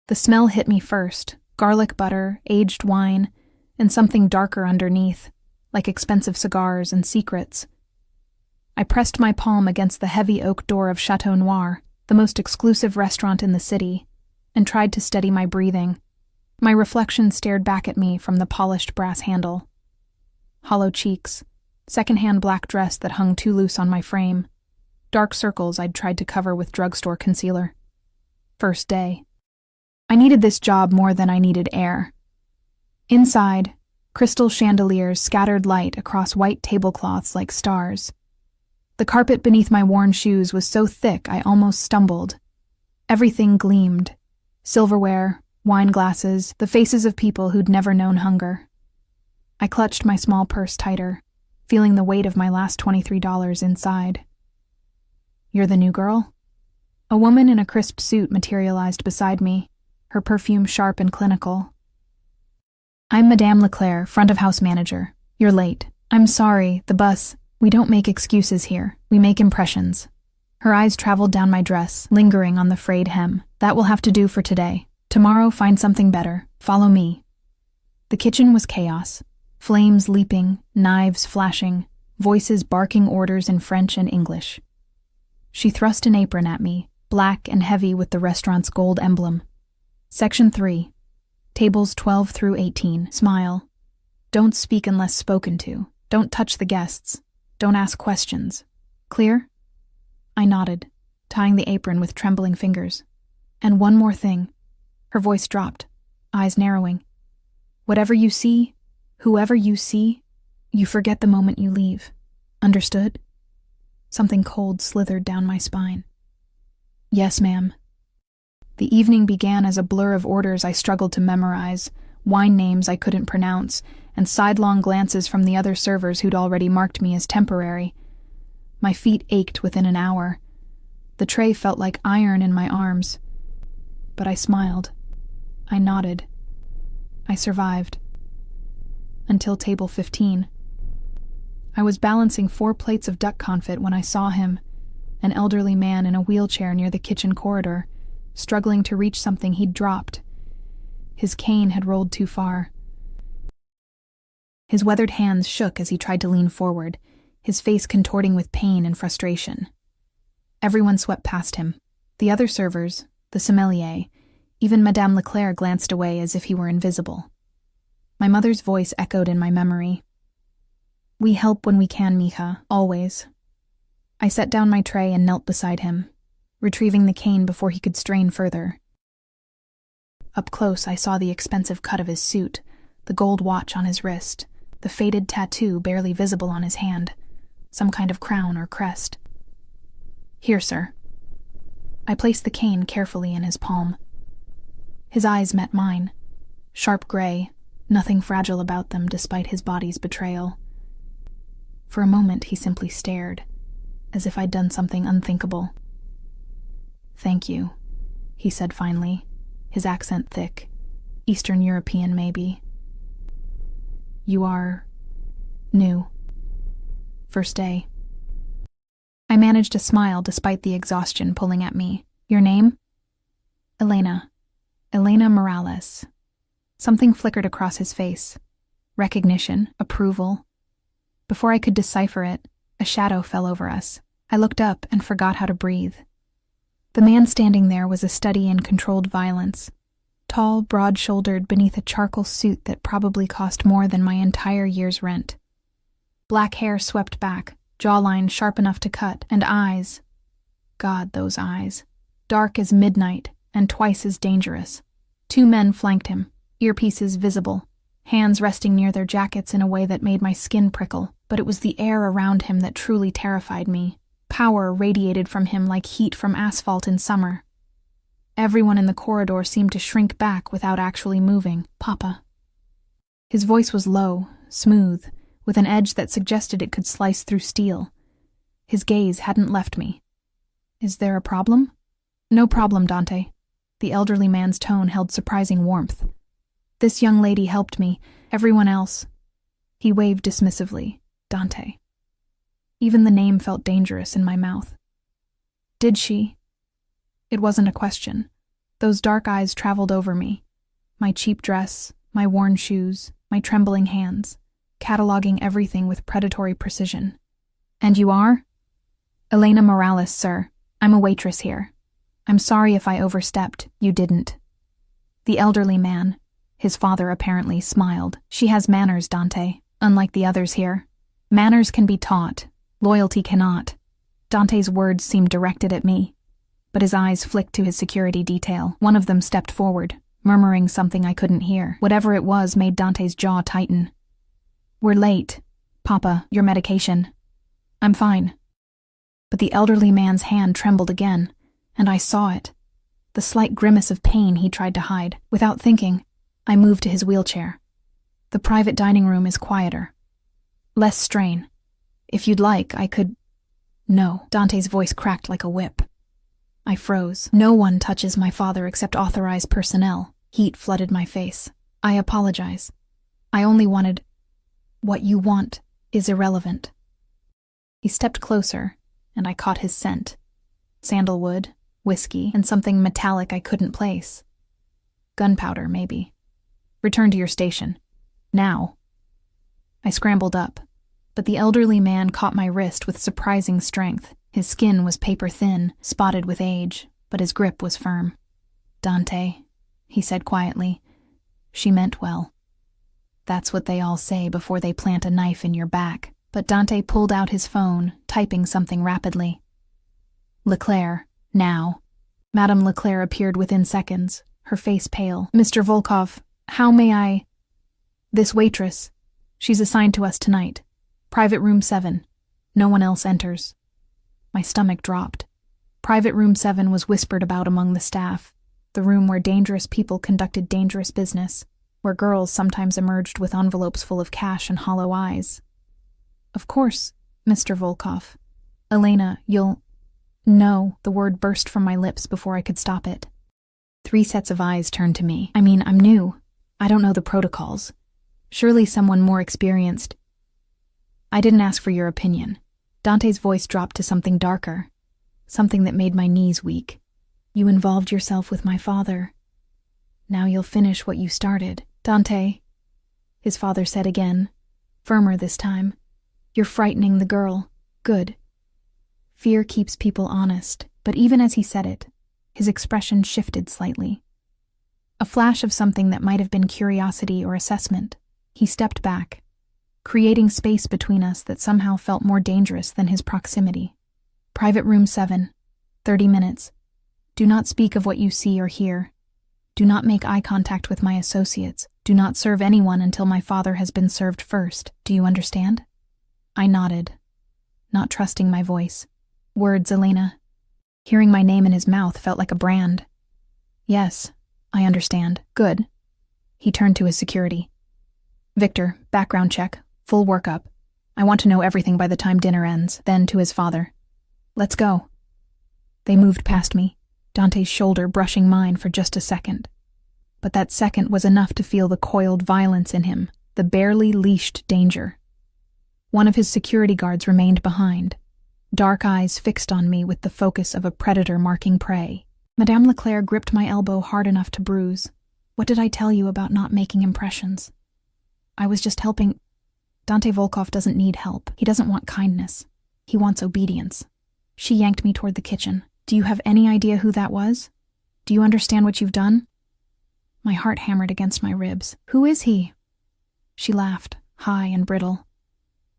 The smell hit me first, garlic butter, aged wine, and something darker underneath, like expensive cigars and secrets. I pressed my palm against the heavy oak door of Chateau Noir, the most exclusive restaurant in the city, and tried to steady my breathing. My reflection stared back at me from the polished brass handle. Hollow cheeks, secondhand black dress that hung too loose on my frame, dark circles I'd tried to cover with drugstore concealer. First day. I needed this job more than I needed air. Inside, crystal chandeliers scattered light across white tablecloths like stars. The carpet beneath my worn shoes was so thick I almost stumbled. Everything gleamed. Silverware, wine glasses, the faces of people who'd never known hunger. I clutched my small purse tighter, feeling the weight of my last $23 inside. "You're the new girl?" A woman in a crisp suit materialized beside me, her perfume sharp and clinical. "I'm Madame Leclerc, front of house manager. You're late. I'm sorry, the bus. We don't make excuses here. We make impressions." Her eyes traveled down my dress, lingering on the frayed hem. "That will have to do for today. Tomorrow, find something better. Follow me." The kitchen was chaos. Flames leaping, knives flashing, voices barking orders in French and English. She thrust an apron at me, black and heavy with the restaurant's gold emblem. Section 3. Tables 12 through 18. Smile. Don't speak unless spoken to. Don't touch the guests. Don't ask questions. Clear? I nodded, tying the apron with trembling fingers. "And one more thing." Her voice dropped, eyes narrowing. "Whatever you see, whoever you see, you forget the moment you leave. Understood?" Something cold slithered down my spine. "Yes, ma'am." The evening began as a blur of orders I struggled to memorize, wine names I couldn't pronounce, and sidelong glances from the other servers who'd already marked me as temporary. My feet ached within an hour. The tray felt like iron in my arms. But I smiled. I nodded. I survived. Until table 15. I was balancing 4 plates of duck confit when I saw him, an elderly man in a wheelchair near the kitchen corridor, struggling to reach something he'd dropped. His cane had rolled too far. His weathered hands shook as he tried to lean forward, his face contorting with pain and frustration. Everyone swept past him. The other servers, the sommelier, even Madame Leclerc glanced away as if he were invisible. My mother's voice echoed in my memory. "We help when we can, mija, always." I set down my tray and knelt beside him, retrieving the cane before he could strain further. Up close, I saw the expensive cut of his suit, the gold watch on his wrist, the faded tattoo barely visible on his hand, some kind of crown or crest. "Here, sir." I placed the cane carefully in his palm. His eyes met mine, sharp gray, nothing fragile about them despite his body's betrayal. For a moment, he simply stared, as if I'd done something unthinkable. "Thank you," he said finally, his accent thick, Eastern European maybe. "You are new. First day." I managed to smile despite the exhaustion pulling at me. "Your name?" "Elena. Elena Morales." Something flickered across his face. Recognition, approval. Before I could decipher it, a shadow fell over us. I looked up and forgot how to breathe. The man standing there was a study in controlled violence, tall, broad-shouldered beneath a charcoal suit that probably cost more than my entire year's rent. Black hair swept back, jawline sharp enough to cut, and eyes. God, those eyes. Dark as midnight and twice as dangerous. 2 men flanked him, earpieces visible, hands resting near their jackets in a way that made my skin prickle, but it was the air around him that truly terrified me. Power radiated from him like heat from asphalt in summer. Everyone in the corridor seemed to shrink back without actually moving. "Papa." His voice was low, smooth, with an edge that suggested it could slice through steel. His gaze hadn't left me. "Is there a problem?" "No problem, Dante." The elderly man's tone held surprising warmth. "This young lady helped me. Everyone else." He waved dismissively. "Dante." Even the name felt dangerous in my mouth. "Did she?" It wasn't a question. Those dark eyes traveled over me. My cheap dress, my worn shoes, my trembling hands, cataloging everything with predatory precision. And you are? Elena Morales, sir. I'm a waitress here. I'm sorry if I overstepped. You didn't. The elderly man, his father apparently, smiled. She has manners, Dante, unlike the others here. Manners can be taught. Loyalty cannot. Dante's words seemed directed at me, but his eyes flicked to his security detail. One of them stepped forward, murmuring something I couldn't hear. Whatever it was made Dante's jaw tighten. We're late. Papa, your medication. I'm fine. But the elderly man's hand trembled again, and I saw it. The slight grimace of pain he tried to hide. Without thinking, I moved to his wheelchair. The private dining room is quieter. Less strain. If you'd like, I could... No, Dante's voice cracked like a whip. I froze. No one touches my father except authorized personnel. Heat flooded my face. I apologize. I only wanted... What you want is irrelevant. He stepped closer, and I caught his scent. Sandalwood, whiskey, and something metallic I couldn't place. Gunpowder, maybe. Return to your station. Now. I scrambled up, but the elderly man caught my wrist with surprising strength. His skin was paper-thin, spotted with age, but his grip was firm. Dante, he said quietly, she meant well. That's what they all say before they plant a knife in your back. But Dante pulled out his phone, typing something rapidly. Leclerc, now. Madame Leclerc appeared within seconds, her face pale. Mr. Volkov, how may I... This waitress. She's assigned to us tonight. Private room 7. No one else enters. My stomach dropped. Private room 7 was whispered about among the staff, the room where dangerous people conducted dangerous business, where girls sometimes emerged with envelopes full of cash and hollow eyes. Of course, Mr. Volkov. Elena, you'll... No, the word burst from my lips before I could stop it. 3 sets of eyes turned to me. I mean, I'm new. I don't know the protocols. Surely someone more experienced. I didn't ask for your opinion. Dante's voice dropped to something darker, something that made my knees weak. You involved yourself with my father. Now you'll finish what you started. Dante, his father said again, firmer this time. You're frightening the girl. Good. Fear keeps people honest, but even as he said it, his expression shifted slightly. A flash of something that might have been curiosity or assessment. He stepped back, creating space between us that somehow felt more dangerous than his proximity. Private room 7, 30 minutes. Do not speak of what you see or hear. Do not make eye contact with my associates. Do not serve anyone until my father has been served first. Do you understand? I nodded, not trusting my voice. Words, Elena. Hearing my name in his mouth felt like a brand. Yes, I understand. Good. He turned to his security. Victor, background check, full workup. I want to know everything by the time dinner ends. Then to his father. Let's go. They moved past me, Dante's shoulder brushing mine for just a second. But that second was enough to feel the coiled violence in him, the barely leashed danger. One of his security guards remained behind, dark eyes fixed on me with the focus of a predator marking prey. Madame Leclerc gripped my elbow hard enough to bruise. What did I tell you about not making impressions? I was just helping. Dante Volkov doesn't need help. He doesn't want kindness. He wants obedience. She yanked me toward the kitchen. Do you have any idea who that was? Do you understand what you've done? My heart hammered against my ribs. Who is he? She laughed, high and brittle.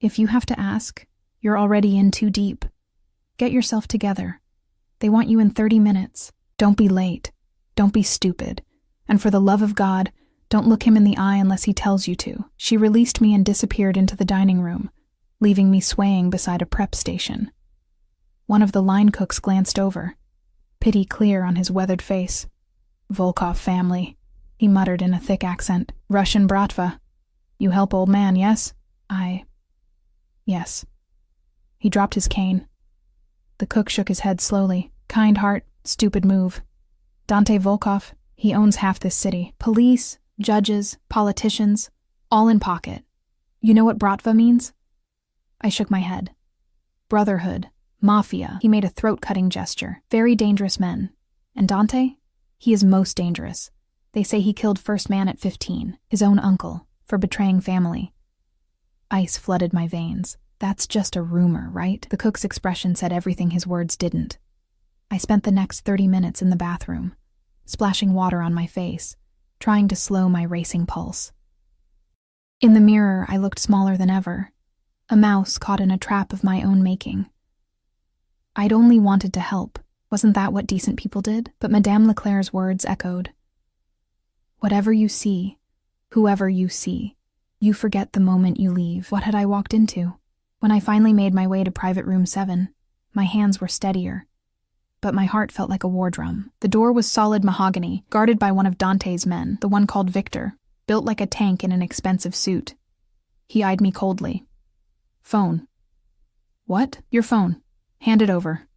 If you have to ask, you're already in too deep. Get yourself together. They want you in 30 minutes. Don't be late. Don't be stupid. And for the love of God, don't look him in the eye unless he tells you to. She released me and disappeared into the dining room, leaving me swaying beside a prep station. One of the line cooks glanced over, pity clear on his weathered face. Volkov family, he muttered in a thick accent. Russian bratva. You help old man, yes? Yes. He dropped his cane. The cook shook his head slowly. Kind heart, stupid move. Dante Volkov, he owns half this city. Police, judges, politicians, all in pocket. You know what bratva means? I shook my head. Brotherhood, mafia. He made a throat-cutting gesture. Very dangerous men. And Dante? He is most dangerous. They say he killed first man at 15, his own uncle, for betraying family. Ice flooded my veins. That's just a rumor, right? The cook's expression said everything his words didn't. I spent the next 30 minutes in the bathroom, splashing water on my face, trying to slow my racing pulse. In the mirror, I looked smaller than ever, a mouse caught in a trap of my own making. I'd only wanted to help. Wasn't that what decent people did? But Madame Leclerc's words echoed. Whatever you see, whoever you see, you forget the moment you leave. What had I walked into? When I finally made my way to private room 7, my hands were steadier, but my heart felt like a war drum. The door was solid mahogany, guarded by one of Dante's men, the one called Victor, built like a tank in an expensive suit. He eyed me coldly. Phone. What? Your phone. Hand it over.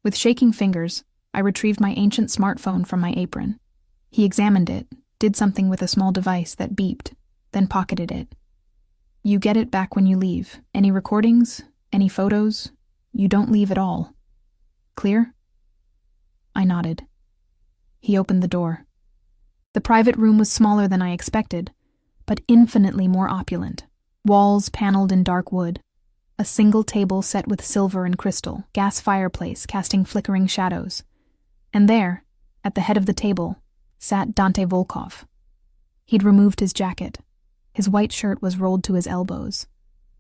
With shaking fingers, I retrieved my ancient smartphone from my apron. He examined it, did something with a small device that beeped, then pocketed it. You get it back when you leave. Any recordings? Any photos? You don't leave at all. Clear? I nodded. He opened the door. The private room was smaller than I expected, but infinitely more opulent. Walls paneled in dark wood. A single table set with silver and crystal, gas fireplace casting flickering shadows. And there, at the head of the table, sat Dante Volkov. He'd removed his jacket. His white shirt was rolled to his elbows,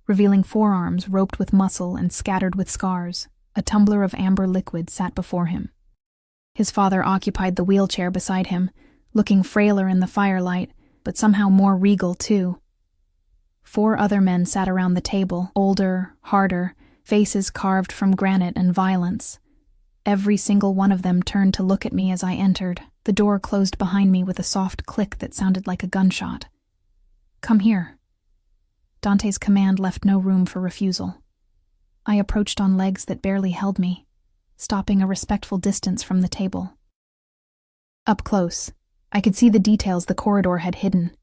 revealing forearms roped with muscle and scattered with scars. A tumbler of amber liquid sat before him. His father occupied the wheelchair beside him, looking frailer in the firelight, but somehow more regal too. 4 other men sat around the table, older, harder, faces carved from granite and violence. Every single one of them turned to look at me as I entered. The door closed behind me with a soft click that sounded like a gunshot. Come here. Dante's command left no room for refusal. I approached on legs that barely held me, stopping a respectful distance from the table. Up close, I could see the details the corridor had hidden.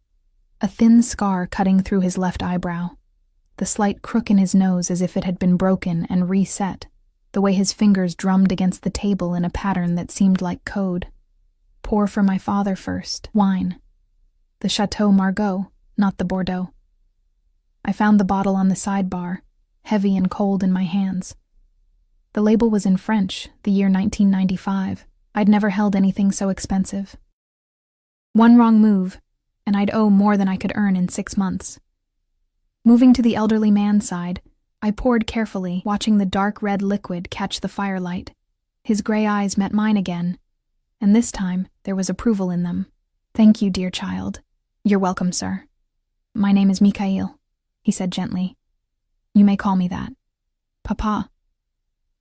A thin scar cutting through his left eyebrow, the slight crook in his nose as if it had been broken and reset, the way his fingers drummed against the table in a pattern that seemed like code. Pour for my father first. Wine. The Chateau Margaux, not the Bordeaux. I found the bottle on the sidebar, heavy and cold in my hands. The label was in French, the year 1995. I'd never held anything so expensive. One wrong move, and I'd owe more than I could earn in 6 months. Moving to the elderly man's side, I poured carefully, watching the dark red liquid catch the firelight. His gray eyes met mine again, and this time there was approval in them. Thank you, dear child. You're welcome, sir. My name is Mikhail, he said gently. You may call me that. Papa.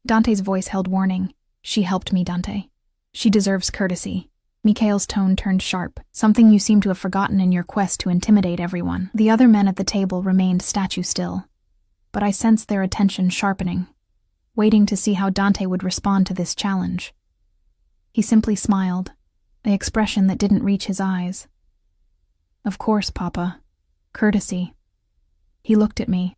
Dante's voice held warning. She helped me, Dante. She deserves courtesy. Mikhail's tone turned sharp, something you seem to have forgotten in your quest to intimidate everyone. The other men at the table remained statue still, but I sensed their attention sharpening, waiting to see how Dante would respond to this challenge. He simply smiled, an expression that didn't reach his eyes. Of course, Papa. Courtesy. He looked at me.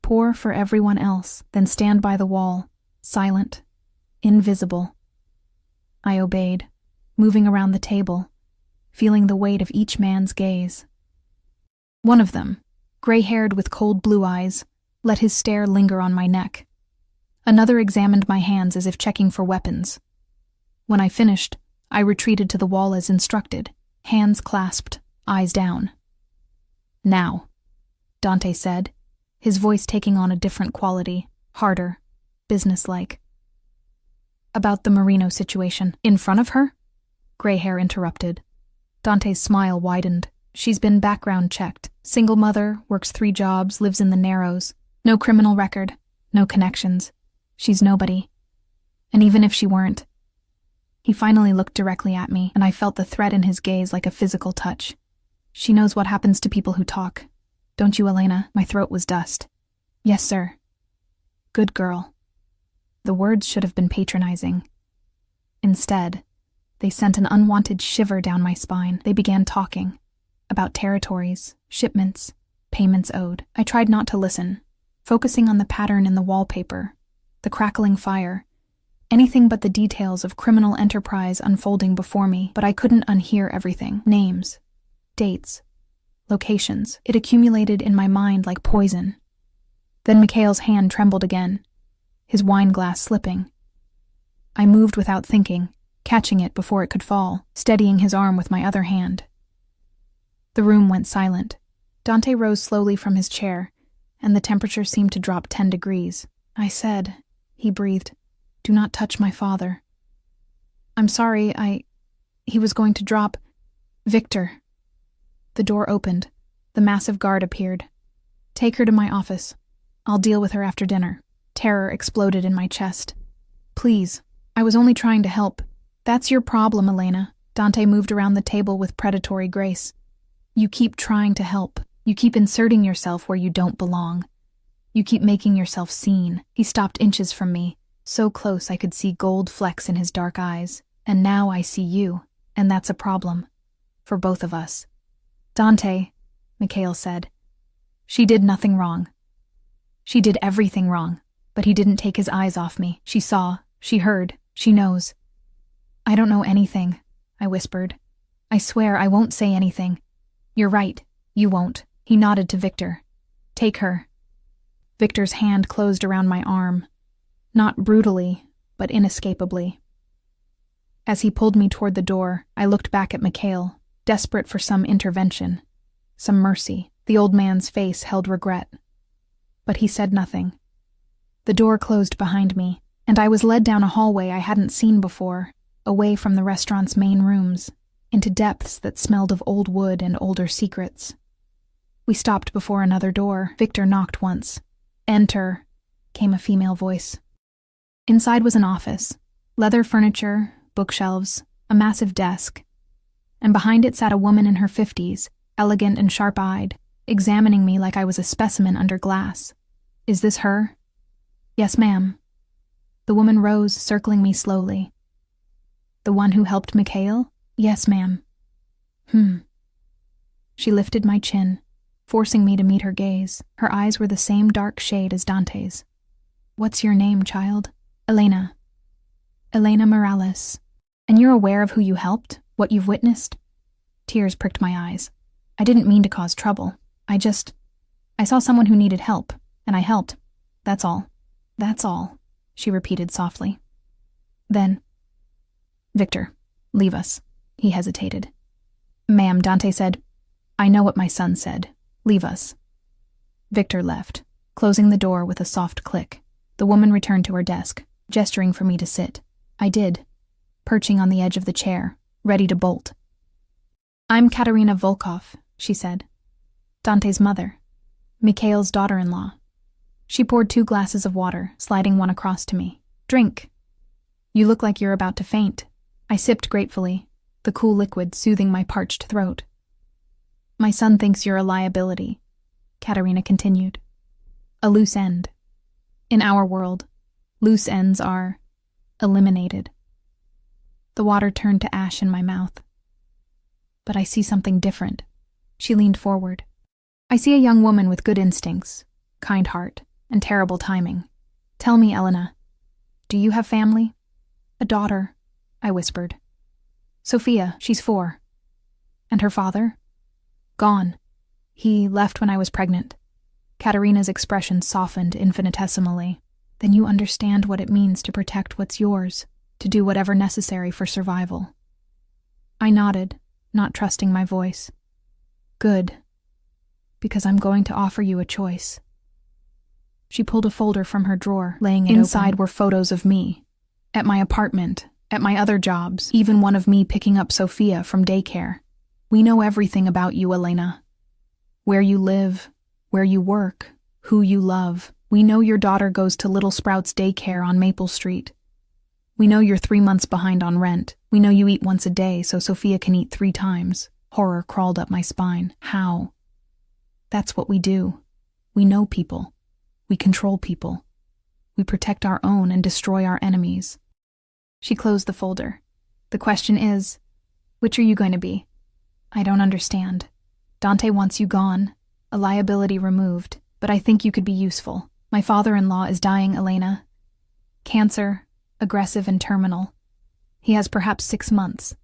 Pour for everyone else, then stand by the wall, silent, invisible. I obeyed, moving around the table, feeling the weight of each man's gaze. One of them, gray-haired with cold blue eyes, let his stare linger on my neck. Another examined my hands as if checking for weapons. When I finished, I retreated to the wall as instructed, hands clasped, eyes down. Now, Dante said, his voice taking on a different quality, harder, businesslike. About the Marino situation. In front of her? Gray hair interrupted. Dante's smile widened. She's been background checked. Single mother, works 3 jobs, lives in the Narrows. No criminal record, no connections. She's nobody. And even if she weren't. He finally looked directly at me, and I felt the threat in his gaze like a physical touch. She knows what happens to people who talk. Don't you, Elena? My throat was dust. Yes, sir. Good girl. The words should have been patronizing. Instead, they sent an unwanted shiver down my spine. They began talking about territories, shipments, payments owed. I tried not to listen, focusing on the pattern in the wallpaper, the crackling fire, Anything but the details of criminal enterprise unfolding before me, but I couldn't unhear everything. Names, dates, locations. It accumulated in my mind like poison. Then Mikhail's hand trembled again, his wine glass slipping. I moved without thinking, catching it before it could fall, steadying his arm with my other hand. The room went silent. Dante rose slowly from his chair, and the temperature seemed to drop 10 degrees. I said, he breathed, "Do not touch my father." "I'm sorry, he was going to drop... Victor." The door opened. The massive guard appeared. "Take her to my office. I'll deal with her after dinner." Terror exploded in my chest. "Please, I was only trying to help." "That's your problem, Elena." Dante moved around the table with predatory grace. "You keep trying to help. You keep inserting yourself where you don't belong. You keep making yourself seen." He stopped inches from me, so close I could see gold flecks in his dark eyes. "And now I see you, and that's a problem. For both of us." "Dante," Mikhail said. "She did nothing wrong. She did everything wrong, but he didn't take his eyes off me. She saw, she heard, she knows." "I don't know anything," I whispered. "I swear I won't say anything." "You're right, you won't." He nodded to Victor. "Take her." Victor's hand closed around my arm, not brutally, but inescapably. As he pulled me toward the door, I looked back at Mikhail, desperate for some intervention, some mercy. The old man's face held regret. But he said nothing. The door closed behind me, and I was led down a hallway I hadn't seen before, away from the restaurant's main rooms, into depths that smelled of old wood and older secrets. We stopped before another door. Victor knocked once. "Enter," came a female voice. Inside was an office, leather furniture, bookshelves, a massive desk, and behind it sat a woman in her 50s, elegant and sharp-eyed, examining me like I was a specimen under glass. "Is this her?" "Yes, ma'am." The woman rose, circling me slowly. "The one who helped Mikhail?" "Yes, ma'am." She lifted my chin, forcing me to meet her gaze. Her eyes were the same dark shade as Dante's. "What's your name, child?" "Elena." "Elena Morales. And you're aware of who you helped? What you've witnessed?" Tears pricked my eyes. "I didn't mean to cause trouble. I saw someone who needed help, and I helped. That's all." "That's all," she repeated softly. Then, "Victor, leave us." He hesitated. "Ma'am," Dante said, "I know what my son said. Leave us." Victor left, closing the door with a soft click. The woman returned to her desk, gesturing for me to sit. I did, perching on the edge of the chair, ready to bolt. "I'm Katerina Volkov," she said. "Dante's mother. Mikhail's daughter-in-law." She poured 2 glasses of water, sliding one across to me. "Drink. You look like you're about to faint." I sipped gratefully, the cool liquid soothing my parched throat. "My son thinks you're a liability," Katerina continued. "A loose end. In our world, loose ends are eliminated." The water turned to ash in my mouth. "But I see something different." She leaned forward. "I see a young woman with good instincts, kind heart, and terrible timing. Tell me, Elena, do you have family?" "A daughter," I whispered. "Sophia, she's 4. "And her father?" "Gone. He left when I was pregnant." Katerina's expression softened infinitesimally. "Then you understand what it means to protect what's yours, to do whatever necessary for survival." I nodded, not trusting my voice. "Good. Because I'm going to offer you a choice." She pulled a folder from her drawer, laying it inside open. Were photos of me. At my apartment, at my other jobs, even one of me picking up Sophia from daycare. "We know everything about you, Elena. Where you live, where you work, who you love. We know your daughter goes to Little Sprouts daycare on Maple Street. We know you're 3 months behind on rent. We know you eat once a day so Sophia can eat 3 times. Horror crawled up my spine. How? That's what we do. We know people. We control people. We protect our own and destroy our enemies." She closed the folder. "The question is, which are you going to be?" "I don't understand. Dante wants you gone, a liability removed, but I think you could be useful. My father-in-law is dying, Elena. Cancer, aggressive and terminal. He has perhaps 6 months.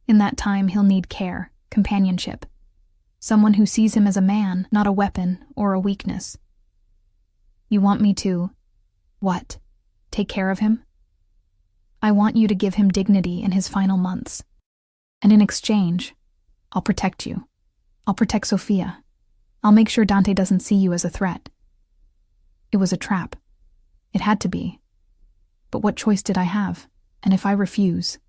In that time, he'll need care, companionship. Someone who sees him as a man, not a weapon or a weakness. You want me to, what? Take care of him? I want you to give him dignity in his final months. And in exchange, I'll protect you. I'll protect Sophia. I'll make sure Dante doesn't see you as a threat. It was a trap. It had to be. But what choice did I have? And if I refuse,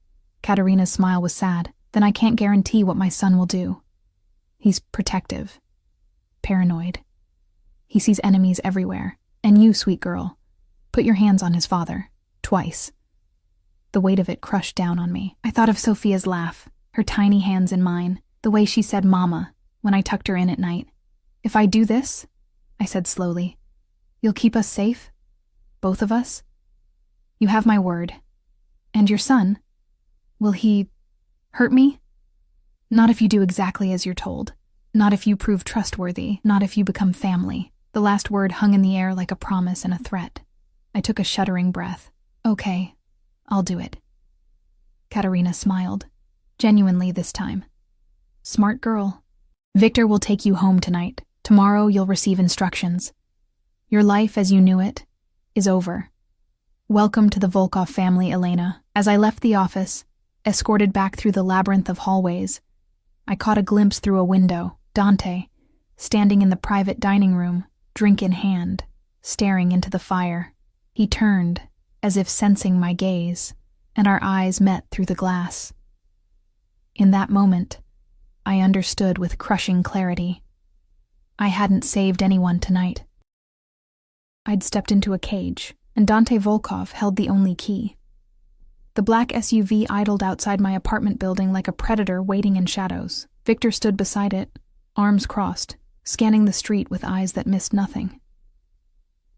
Katerina's smile was sad, then I can't guarantee what my son will do. He's protective, paranoid. He sees enemies everywhere. And you, sweet girl, put your hands on his father, twice. The weight of it crushed down on me. I thought of Sophia's laugh, her tiny hands in mine, the way she said mama when I tucked her in at night. If I do this, I said slowly, you'll keep us safe? Both of us? You have my word. And your son? Will he hurt me? Not if you do exactly as you're told. Not if you prove trustworthy. Not if you become family. The last word hung in the air like a promise and a threat. I took a shuddering breath. Okay, I'll do it. Katerina smiled. Genuinely this time. Smart girl. Victor will take you home tonight. Tomorrow you'll receive instructions. Your life as you knew it is over. Welcome to the Volkov family, Elena. As I left the office, escorted back through the labyrinth of hallways, I caught a glimpse through a window, Dante, standing in the private dining room, drink in hand, staring into the fire. He turned, as if sensing my gaze, and our eyes met through the glass. In that moment, I understood with crushing clarity. I hadn't saved anyone tonight. I'd stepped into a cage, and Dante Volkov held the only key. The black SUV idled outside my apartment building like a predator waiting in shadows. Victor stood beside it, arms crossed, scanning the street with eyes that missed nothing.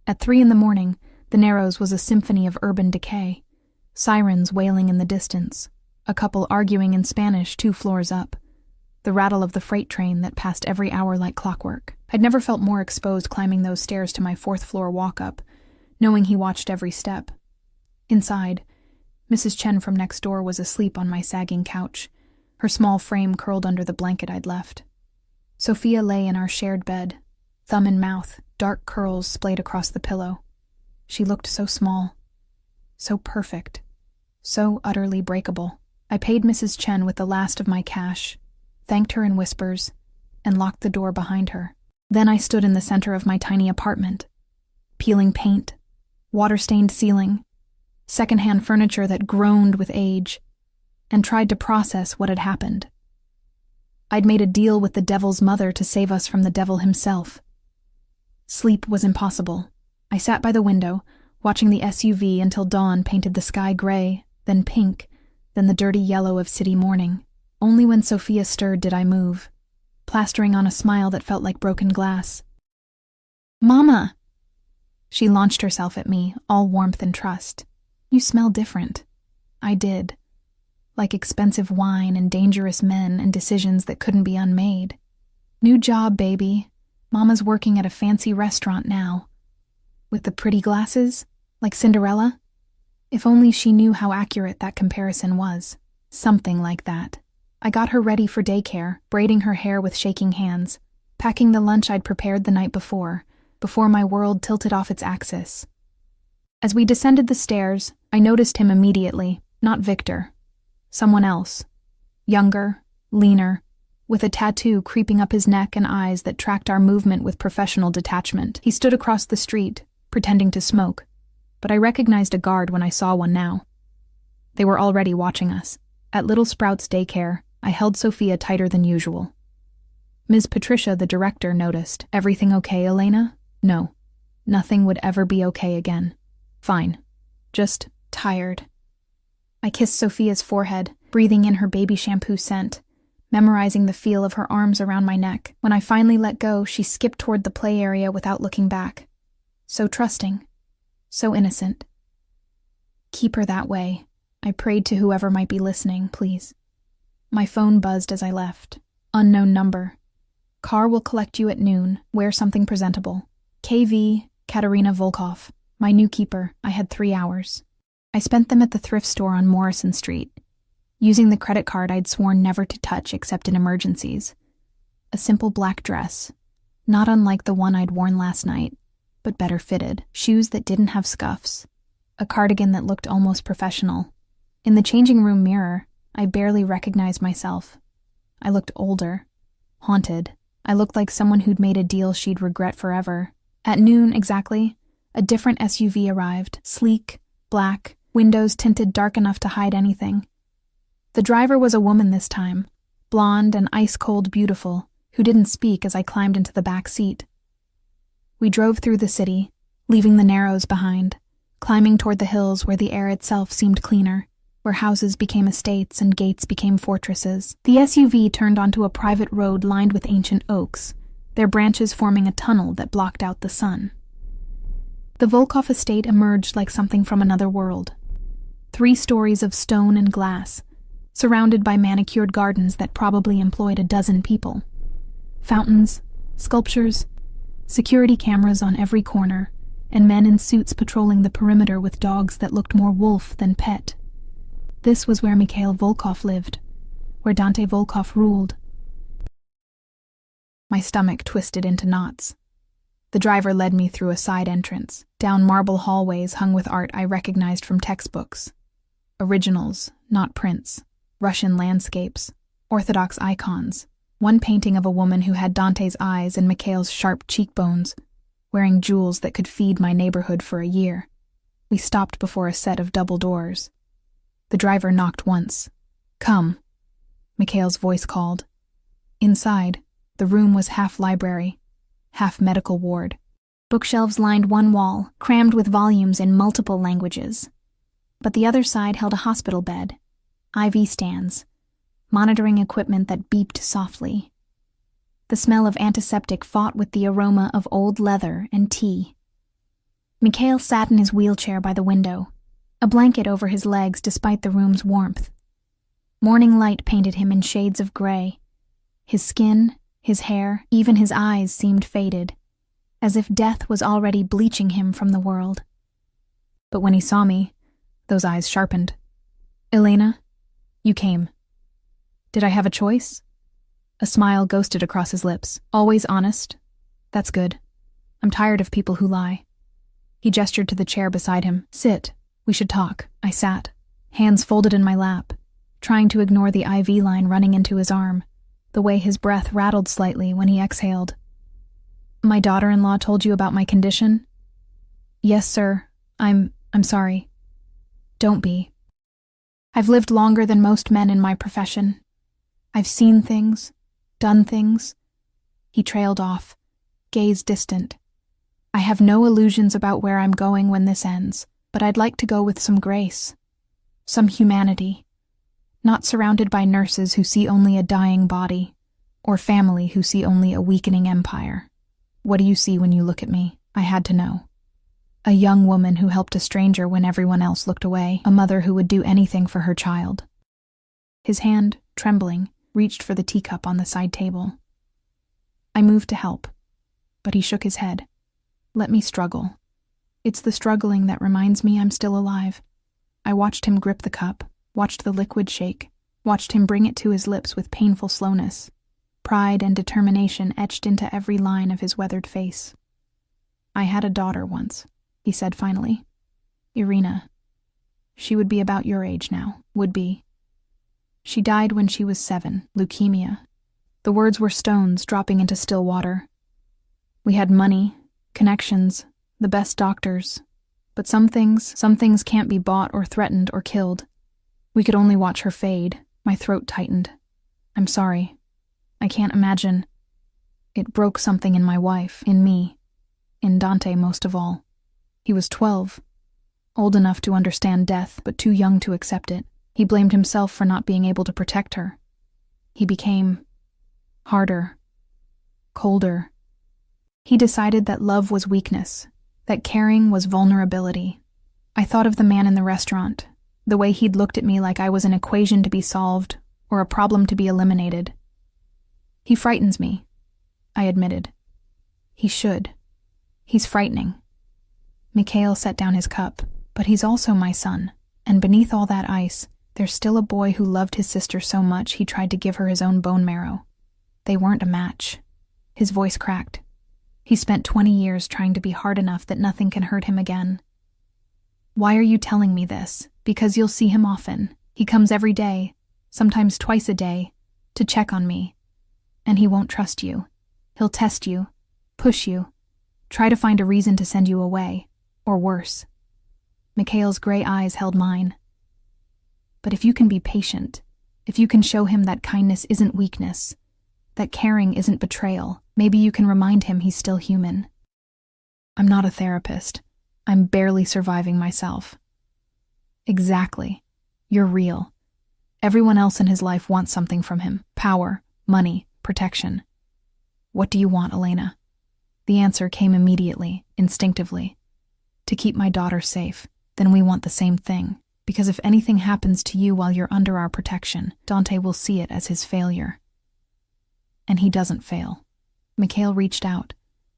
At 3 a.m, the Narrows was a symphony of urban decay, sirens wailing in the distance, a couple arguing in Spanish 2 floors up, the rattle of the freight train that passed every hour like clockwork. I'd never felt more exposed climbing those stairs to my 4th floor walk-up, knowing he watched every step. Inside, Mrs. Chen from next door was asleep on my sagging couch, her small frame curled under the blanket I'd left. Sophia lay in our shared bed, thumb in mouth, dark curls splayed across the pillow. She looked so small, so perfect, so utterly breakable. I paid Mrs. Chen with the last of my cash, thanked her in whispers, and locked the door behind her. Then I stood in the center of my tiny apartment, peeling paint, water-stained ceiling, secondhand furniture that groaned with age, and tried to process what had happened. I'd made a deal with the devil's mother to save us from the devil himself. Sleep was impossible. I sat by the window, watching the SUV until dawn painted the sky gray, then pink, then the dirty yellow of city morning. Only when Sophia stirred did I move, plastering on a smile that felt like broken glass. Mama! She launched herself at me, all warmth and trust. You smell different. I did. Like expensive wine and dangerous men and decisions that couldn't be unmade. New job, baby. Mama's working at a fancy restaurant now. With the pretty glasses? Like Cinderella? If only she knew how accurate that comparison was. Something like that. I got her ready for daycare, braiding her hair with shaking hands, packing the lunch I'd prepared the night before my world tilted off its axis. As we descended the stairs, I noticed him immediately, not Victor. Someone else. Younger, leaner, with a tattoo creeping up his neck and eyes that tracked our movement with professional detachment. He stood across the street, pretending to smoke, but I recognized a guard when I saw one now. They were already watching us. At Little Sprouts Daycare, I held Sophia tighter than usual. Ms. Patricia, the director, noticed. Everything okay, Elena? No. Nothing would ever be okay again. Fine. Just tired. I kissed Sophia's forehead, breathing in her baby shampoo scent, memorizing the feel of her arms around my neck. When I finally let go, she skipped toward the play area without looking back. So trusting. So innocent. Keep her that way. I prayed to whoever might be listening, please. My phone buzzed as I left. Unknown number. Car will collect you at noon. Wear something presentable. KV, Katerina Volkov. My new keeper. I had 3 hours. I spent them at the thrift store on Morrison Street, using the credit card I'd sworn never to touch except in emergencies. A simple black dress, not unlike the one I'd worn last night, but better fitted. Shoes that didn't have scuffs. A cardigan that looked almost professional. In the changing room mirror, I barely recognized myself. I looked older, haunted. I looked like someone who'd made a deal she'd regret forever. At noon exactly, a different SUV arrived, sleek, black, windows tinted dark enough to hide anything. The driver was a woman this time, blonde and ice-cold beautiful, who didn't speak as I climbed into the back seat. We drove through the city, leaving the Narrows behind, climbing toward the hills where the air itself seemed cleaner, where houses became estates and gates became fortresses. The SUV turned onto a private road lined with ancient oaks, their branches forming a tunnel that blocked out the sun. The Volkov estate emerged like something from another world. 3 stories of stone and glass, surrounded by manicured gardens that probably employed a dozen people. Fountains, sculptures, security cameras on every corner, and men in suits patrolling the perimeter with dogs that looked more wolf than pet. This was where Mikhail Volkov lived, where Dante Volkov ruled. My stomach twisted into knots. The driver led me through a side entrance, down marble hallways hung with art I recognized from textbooks. Originals, not prints. Russian landscapes, Orthodox icons, one painting of a woman who had Dante's eyes and Mikhail's sharp cheekbones, wearing jewels that could feed my neighborhood for a year. We stopped before a set of double doors. The driver knocked once. "Come," Mikhail's voice called. Inside, the room was half library, half medical ward. Bookshelves lined one wall, crammed with volumes in multiple languages. But the other side held a hospital bed, IV stands, monitoring equipment that beeped softly. The smell of antiseptic fought with the aroma of old leather and tea. Mikhail sat in his wheelchair by the window, a blanket over his legs despite the room's warmth. Morning light painted him in shades of gray. His skin, his hair, even his eyes seemed faded, as if death was already bleaching him from the world. But when he saw me, those eyes sharpened. "Elena, you came. Did I have a choice?" A smile ghosted across his lips. "Always honest? That's good. I'm tired of people who lie." He gestured to the chair beside him. "Sit. We should talk." I sat, hands folded in my lap, trying to ignore the IV line running into his arm, the way his breath rattled slightly when he exhaled. "My daughter-in-law told you about my condition?" "Yes, sir. I'm sorry." "Don't be. I've lived longer than most men in my profession. I've seen things, done things." He trailed off, gaze distant. "I have no illusions about where I'm going when this ends, but I'd like to go with some grace, some humanity, not surrounded by nurses who see only a dying body, or family who see only a weakening empire." "What do you see when you look at me?" I had to know. A young woman who helped a stranger when everyone else looked away, a mother who would do anything for her child. His hand, trembling, reached for the teacup on the side table. I moved to help, but he shook his head. "Let me struggle. It's the struggling that reminds me I'm still alive." I watched him grip the cup, watched the liquid shake, watched him bring it to his lips with painful slowness, pride and determination etched into every line of his weathered face. "I had a daughter once," he said finally. "Irina. She would be about your age now, would be. She died when she was 7, leukemia." The words were stones dropping into still water. "We had money, connections, the best doctors, but some things can't be bought or threatened or killed. We could only watch her fade." My throat tightened. "I'm sorry. I can't imagine." It broke something in my wife, in me, in Dante most of all. He was 12, old enough to understand death, but too young to accept it. He blamed himself for not being able to protect her. He became harder, colder. He decided that love was weakness, that caring was vulnerability. I thought of the man in the restaurant, the way he'd looked at me like I was an equation to be solved or a problem to be eliminated. "He frightens me," I admitted. "He should. He's frightening." Mikhail set down his cup. "But he's also my son. And beneath all that ice, there's still a boy who loved his sister so much he tried to give her his own bone marrow. They weren't a match. His voice cracked. He spent 20 years trying to be hard enough that nothing can hurt him again. Why are you telling me this? Because you'll see him often. He comes every day, sometimes twice a day, to check on me. And he won't trust you. He'll test you, push you, try to find a reason to send you away, or worse. Mikhail's gray eyes held mine. But if you can be patient, if you can show him that kindness isn't weakness, that caring isn't betrayal, maybe you can remind him he's still human. I'm not a therapist. I'm barely surviving myself. Exactly. You're real. Everyone else in his life wants something from him. Power, money, protection. What do you want, Elena? The answer came immediately, instinctively. To keep my daughter safe. Then we want the same thing. Because if anything happens to you while you're under our protection, Dante will see it as his failure. And he doesn't fail. Mikhail reached out,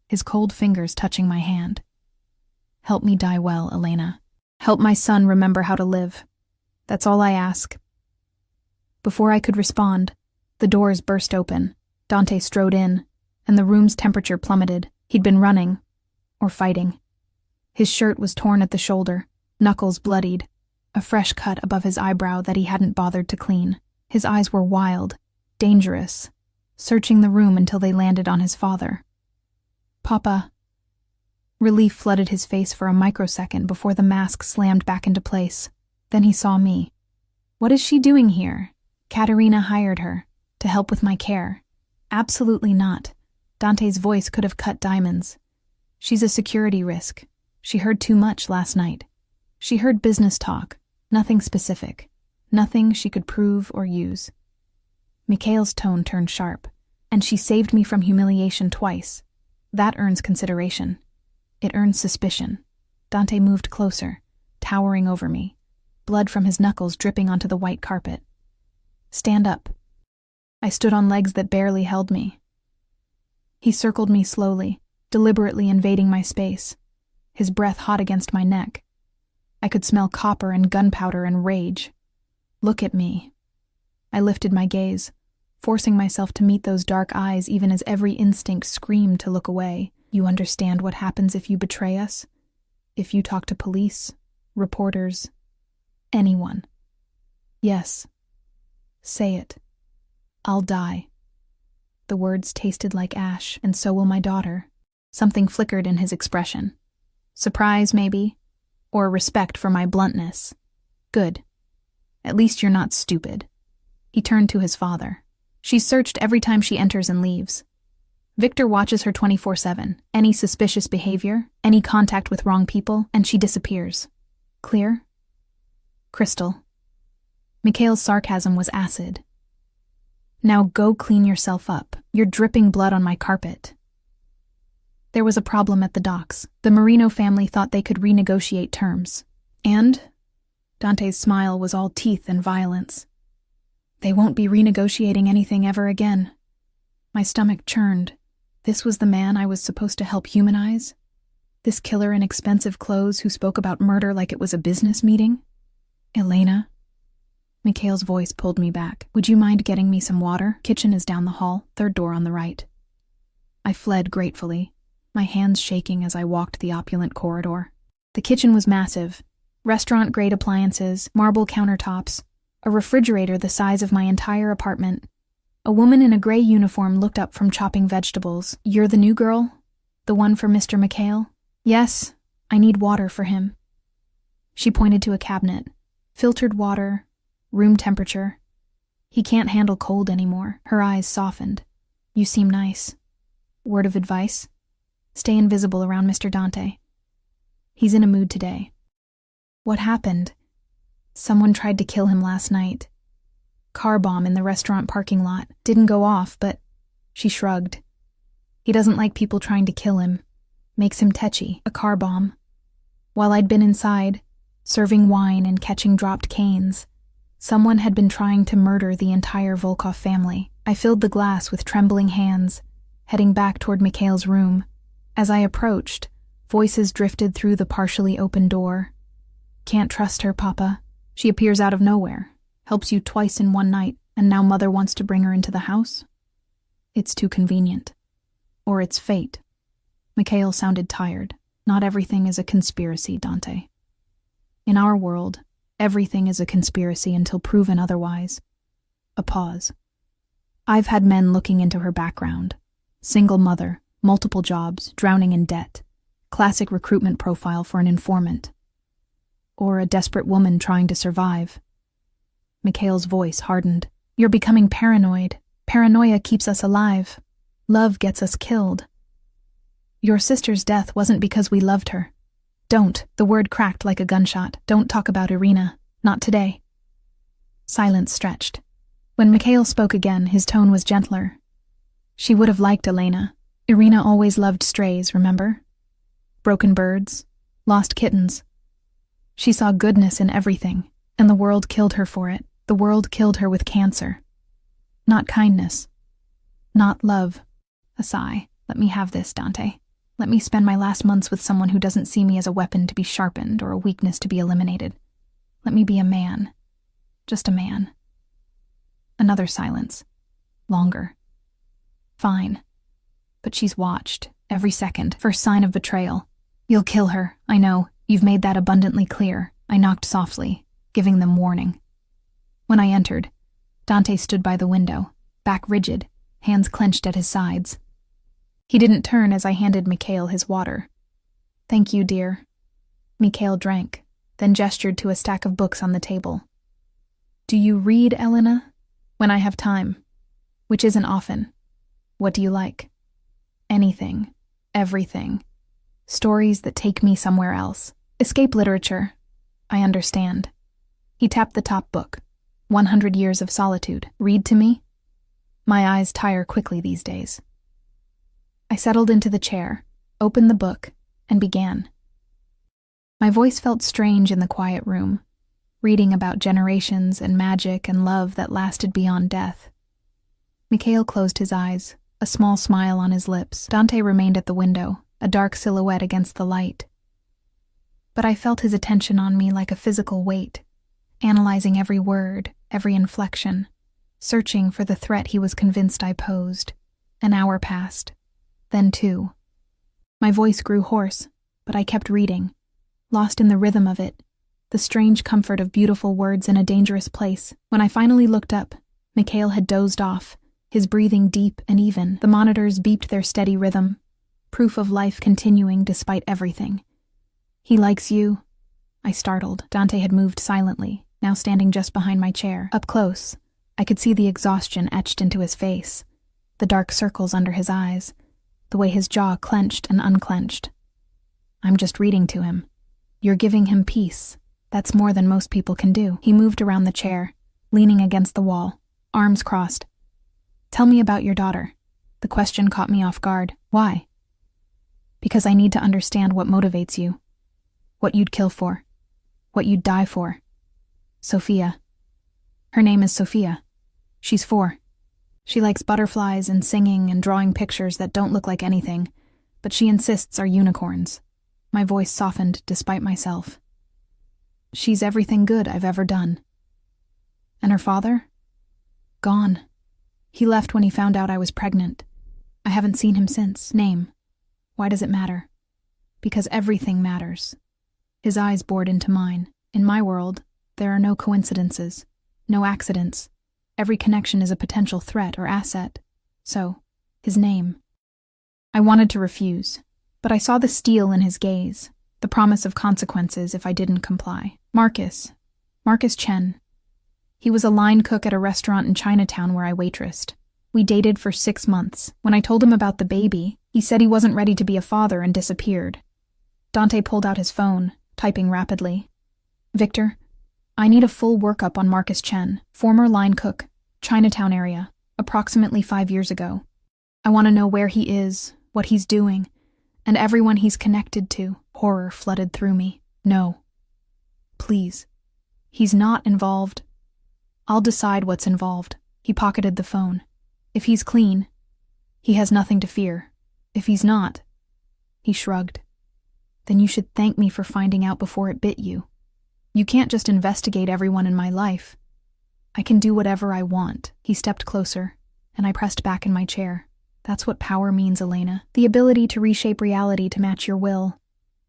his cold fingers touching my hand. Help me die well, Elena. Help my son remember how to live. That's all I ask. Before I could respond, the doors burst open. Dante strode in, and the room's temperature plummeted. He'd been running, or fighting. His shirt was torn at the shoulder, knuckles bloodied, a fresh cut above his eyebrow that he hadn't bothered to clean. His eyes were wild, dangerous, searching the room until they landed on his father. Papa. Relief flooded his face for a microsecond before the mask slammed back into place. Then he saw me. What is she doing here? Katerina hired her to help with my care. Absolutely not. Dante's voice could have cut diamonds. She's a security risk. She heard too much last night. She heard business talk, nothing specific, nothing she could prove or use. Mikhail's tone turned sharp, and she saved me from humiliation twice. That earns consideration. It earns suspicion. Dante moved closer, towering over me, blood from his knuckles dripping onto the white carpet. Stand up. I stood on legs that barely held me. He circled me slowly, deliberately invading my space, his breath hot against my neck. I could smell copper and gunpowder and rage. Look at me. I lifted my gaze, forcing myself to meet those dark eyes even as every instinct screamed to look away. You understand what happens if you betray us? If you talk to police, reporters, anyone? Yes. Say it. I'll die. The words tasted like ash, and so will my daughter. Something flickered in his expression. Surprise, maybe? Or respect for my bluntness. Good. At least you're not stupid. He turned to his father. She's searched every time she enters and leaves. Victor watches her 24/7. Any suspicious behavior, any contact with wrong people, and she disappears. Clear? Crystal. Mikhail's sarcasm was acid. Now go clean yourself up. You're dripping blood on my carpet. There was a problem at the docks. The Marino family thought they could renegotiate terms. And? Dante's smile was all teeth and violence. They won't be renegotiating anything ever again. My stomach churned. This was the man I was supposed to help humanize? This killer in expensive clothes who spoke about murder like it was a business meeting? Elena? Mikhail's voice pulled me back. Would you mind getting me some water? Kitchen is down the hall, third door on the right. I fled gratefully, my hands shaking as I walked the opulent corridor. The kitchen was massive. Restaurant-grade appliances, marble countertops, a refrigerator the size of my entire apartment. A woman in a gray uniform looked up from chopping vegetables. You're the new girl? The one for Mr. Mikhail? Yes, I need water for him. She pointed to a cabinet. Filtered water, room temperature. He can't handle cold anymore. Her eyes softened. You seem nice. Word of advice? Stay invisible around Mr. Dante. He's in a mood today. What happened? Someone tried to kill him last night. Car bomb in the restaurant parking lot. Didn't go off, but... She shrugged. He doesn't like people trying to kill him. Makes him tetchy. A car bomb. While I'd been inside, serving wine and catching dropped canes, someone had been trying to murder the entire Volkov family. I filled the glass with trembling hands, heading back toward Mikhail's room. As I approached, voices drifted through the partially open door. Can't trust her, Papa. She appears out of nowhere, helps you twice in one night, and now Mother wants to bring her into the house? It's too convenient. Or it's fate. Mikhail sounded tired. Not everything is a conspiracy, Dante. In our world, everything is a conspiracy until proven otherwise. A pause. I've had men looking into her background. Single mother, multiple jobs, drowning in debt. Classic recruitment profile for an informant. Or a desperate woman trying to survive. Mikhail's voice hardened. You're becoming paranoid. Paranoia keeps us alive. Love gets us killed. Your sister's death wasn't because we loved her. Don't, the word cracked like a gunshot. Don't talk about Irina. Not today. Silence stretched. When Mikhail spoke again, his tone was gentler. She would have liked Elena. Irina always loved strays, remember? Broken birds, lost kittens. She saw goodness in everything, and the world killed her for it. The world killed her with cancer. Not kindness. Not love. A sigh. Let me have this, Dante. Let me spend my last months with someone who doesn't see me as a weapon to be sharpened or a weakness to be eliminated. Let me be a man. Just a man. Another silence. Longer. Fine. But she's watched, every second, for sign of betrayal. You'll kill her, I know. You've made that abundantly clear. I knocked softly, giving them warning. When I entered, Dante stood by the window, back rigid, hands clenched at his sides. He didn't turn as I handed Mikhail his water. Thank you, dear. Mikhail drank, then gestured to a stack of books on the table. Do you read, Elena? When I have time. Which isn't often. What do you like? Anything. Everything. Stories that take me somewhere else. Escape literature. I understand. He tapped the top book. 100 Years of Solitude. Read to me? My eyes tire quickly these days. I settled into the chair, opened the book, and began. My voice felt strange in the quiet room, reading about generations and magic and love that lasted beyond death. Mikhail closed his eyes, a small smile on his lips. Dante remained at the window, a dark silhouette against the light. But I felt his attention on me like a physical weight, analyzing every word, every inflection, searching for the threat he was convinced I posed. An hour passed. Then 2. My voice grew hoarse, but I kept reading, lost in the rhythm of it, the strange comfort of beautiful words in a dangerous place. When I finally looked up, Mikhail had dozed off, his breathing deep and even. The monitors beeped their steady rhythm, proof of life continuing despite everything. He likes you. I startled. Dante had moved silently, now standing just behind my chair. Up close, I could see the exhaustion etched into his face, the dark circles under his eyes, the way his jaw clenched and unclenched. I'm just reading to him. You're giving him peace. That's more than most people can do. He moved around the chair, leaning against the wall, arms crossed. Tell me about your daughter. The question caught me off guard. Why? Because I need to understand what motivates you. What you'd kill for. What you'd die for. Sophia. Her name is Sophia. She's 4. She likes butterflies and singing and drawing pictures that don't look like anything, but she insists are unicorns. My voice softened despite myself. She's everything good I've ever done. And her father? Gone. He left when he found out I was pregnant. I haven't seen him since. Name. Why does it matter? Because everything matters. His eyes bored into mine. In my world, there are no coincidences, no accidents. Every connection is a potential threat or asset. So, his name. I wanted to refuse, but I saw the steel in his gaze, the promise of consequences if I didn't comply. Marcus Chen. He was a line cook at a restaurant in Chinatown where I waitressed. We dated for 6 months. When I told him about the baby, he said he wasn't ready to be a father and disappeared. Dante pulled out his phone, typing rapidly. Victor, I need a full workup on Marcus Chen, former line cook, Chinatown area, approximately 5 years ago. I want to know where he is, what he's doing, and everyone he's connected to. Horror flooded through me. No. Please. He's not involved. I'll decide what's involved. He pocketed the phone. If he's clean, he has nothing to fear. If he's not, he shrugged. Then you should thank me for finding out before it bit you. You can't just investigate everyone in my life. I can do whatever I want. He stepped closer, and I pressed back in my chair. That's what power means, Elena. The ability to reshape reality to match your will.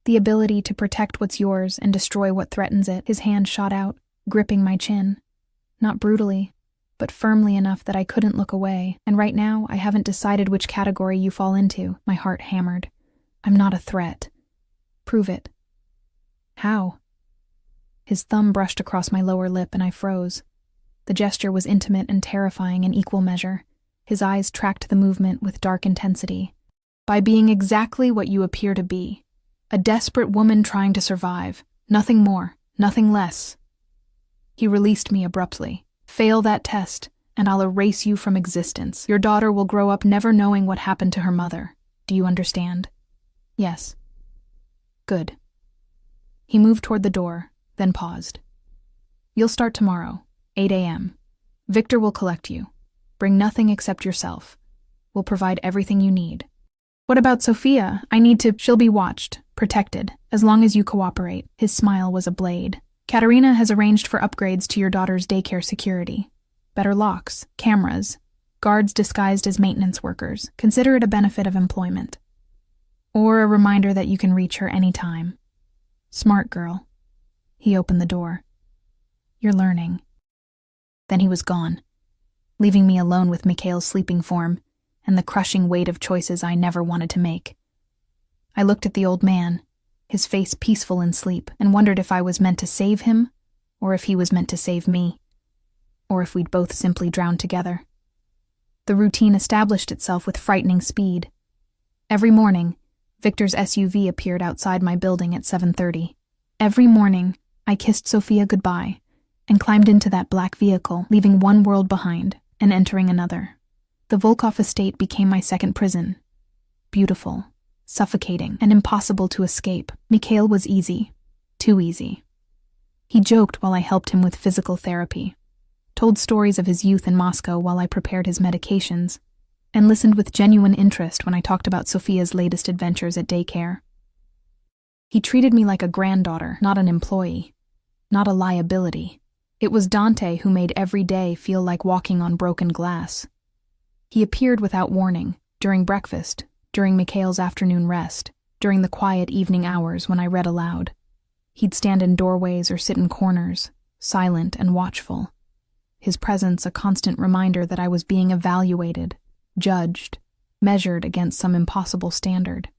The ability to protect what's yours and destroy what threatens it. His hand shot out, gripping my chin. Not brutally, but firmly enough that I couldn't look away. And right now, I haven't decided which category you fall into. My heart hammered. I'm not a threat. Prove it. How? His thumb brushed across my lower lip and I froze. The gesture was intimate and terrifying in equal measure. His eyes tracked the movement with dark intensity. By being exactly what you appear to be. A desperate woman trying to survive. Nothing more, nothing less. He released me abruptly. Fail that test, and I'll erase you from existence. Your daughter will grow up never knowing what happened to her mother. Do you understand? Yes. Good. He moved toward the door, then paused. You'll start tomorrow, 8 a.m. Victor will collect you. Bring nothing except yourself. We'll provide everything you need. What about Sophia? She'll be watched, protected, as long as you cooperate. His smile was a blade. Katerina has arranged for upgrades to your daughter's daycare security. Better locks, cameras, guards disguised as maintenance workers. Consider it a benefit of employment. Or a reminder that you can reach her anytime. Smart girl. He opened the door. You're learning. Then he was gone, leaving me alone with Mikhail's sleeping form and the crushing weight of choices I never wanted to make. I looked at the old man, his face peaceful in sleep, and wondered if I was meant to save him, or if he was meant to save me, or if we'd both simply drown together. The routine established itself with frightening speed. Every morning, Victor's SUV appeared outside my building at 7:30. Every morning, I kissed Sophia goodbye and climbed into that black vehicle, leaving one world behind and entering another. The Volkov estate became my second prison. Beautiful, suffocating, and impossible to escape. Mikhail was easy. Too easy. He joked while I helped him with physical therapy, told stories of his youth in Moscow while I prepared his medications, and listened with genuine interest when I talked about Sophia's latest adventures at daycare. He treated me like a granddaughter, not an employee, not a liability. It was Dante who made every day feel like walking on broken glass. He appeared without warning, during breakfast, during Mikhail's afternoon rest, during the quiet evening hours when I read aloud. He'd stand in doorways or sit in corners, silent and watchful. His presence a constant reminder that I was being evaluated, judged, measured against some impossible standard.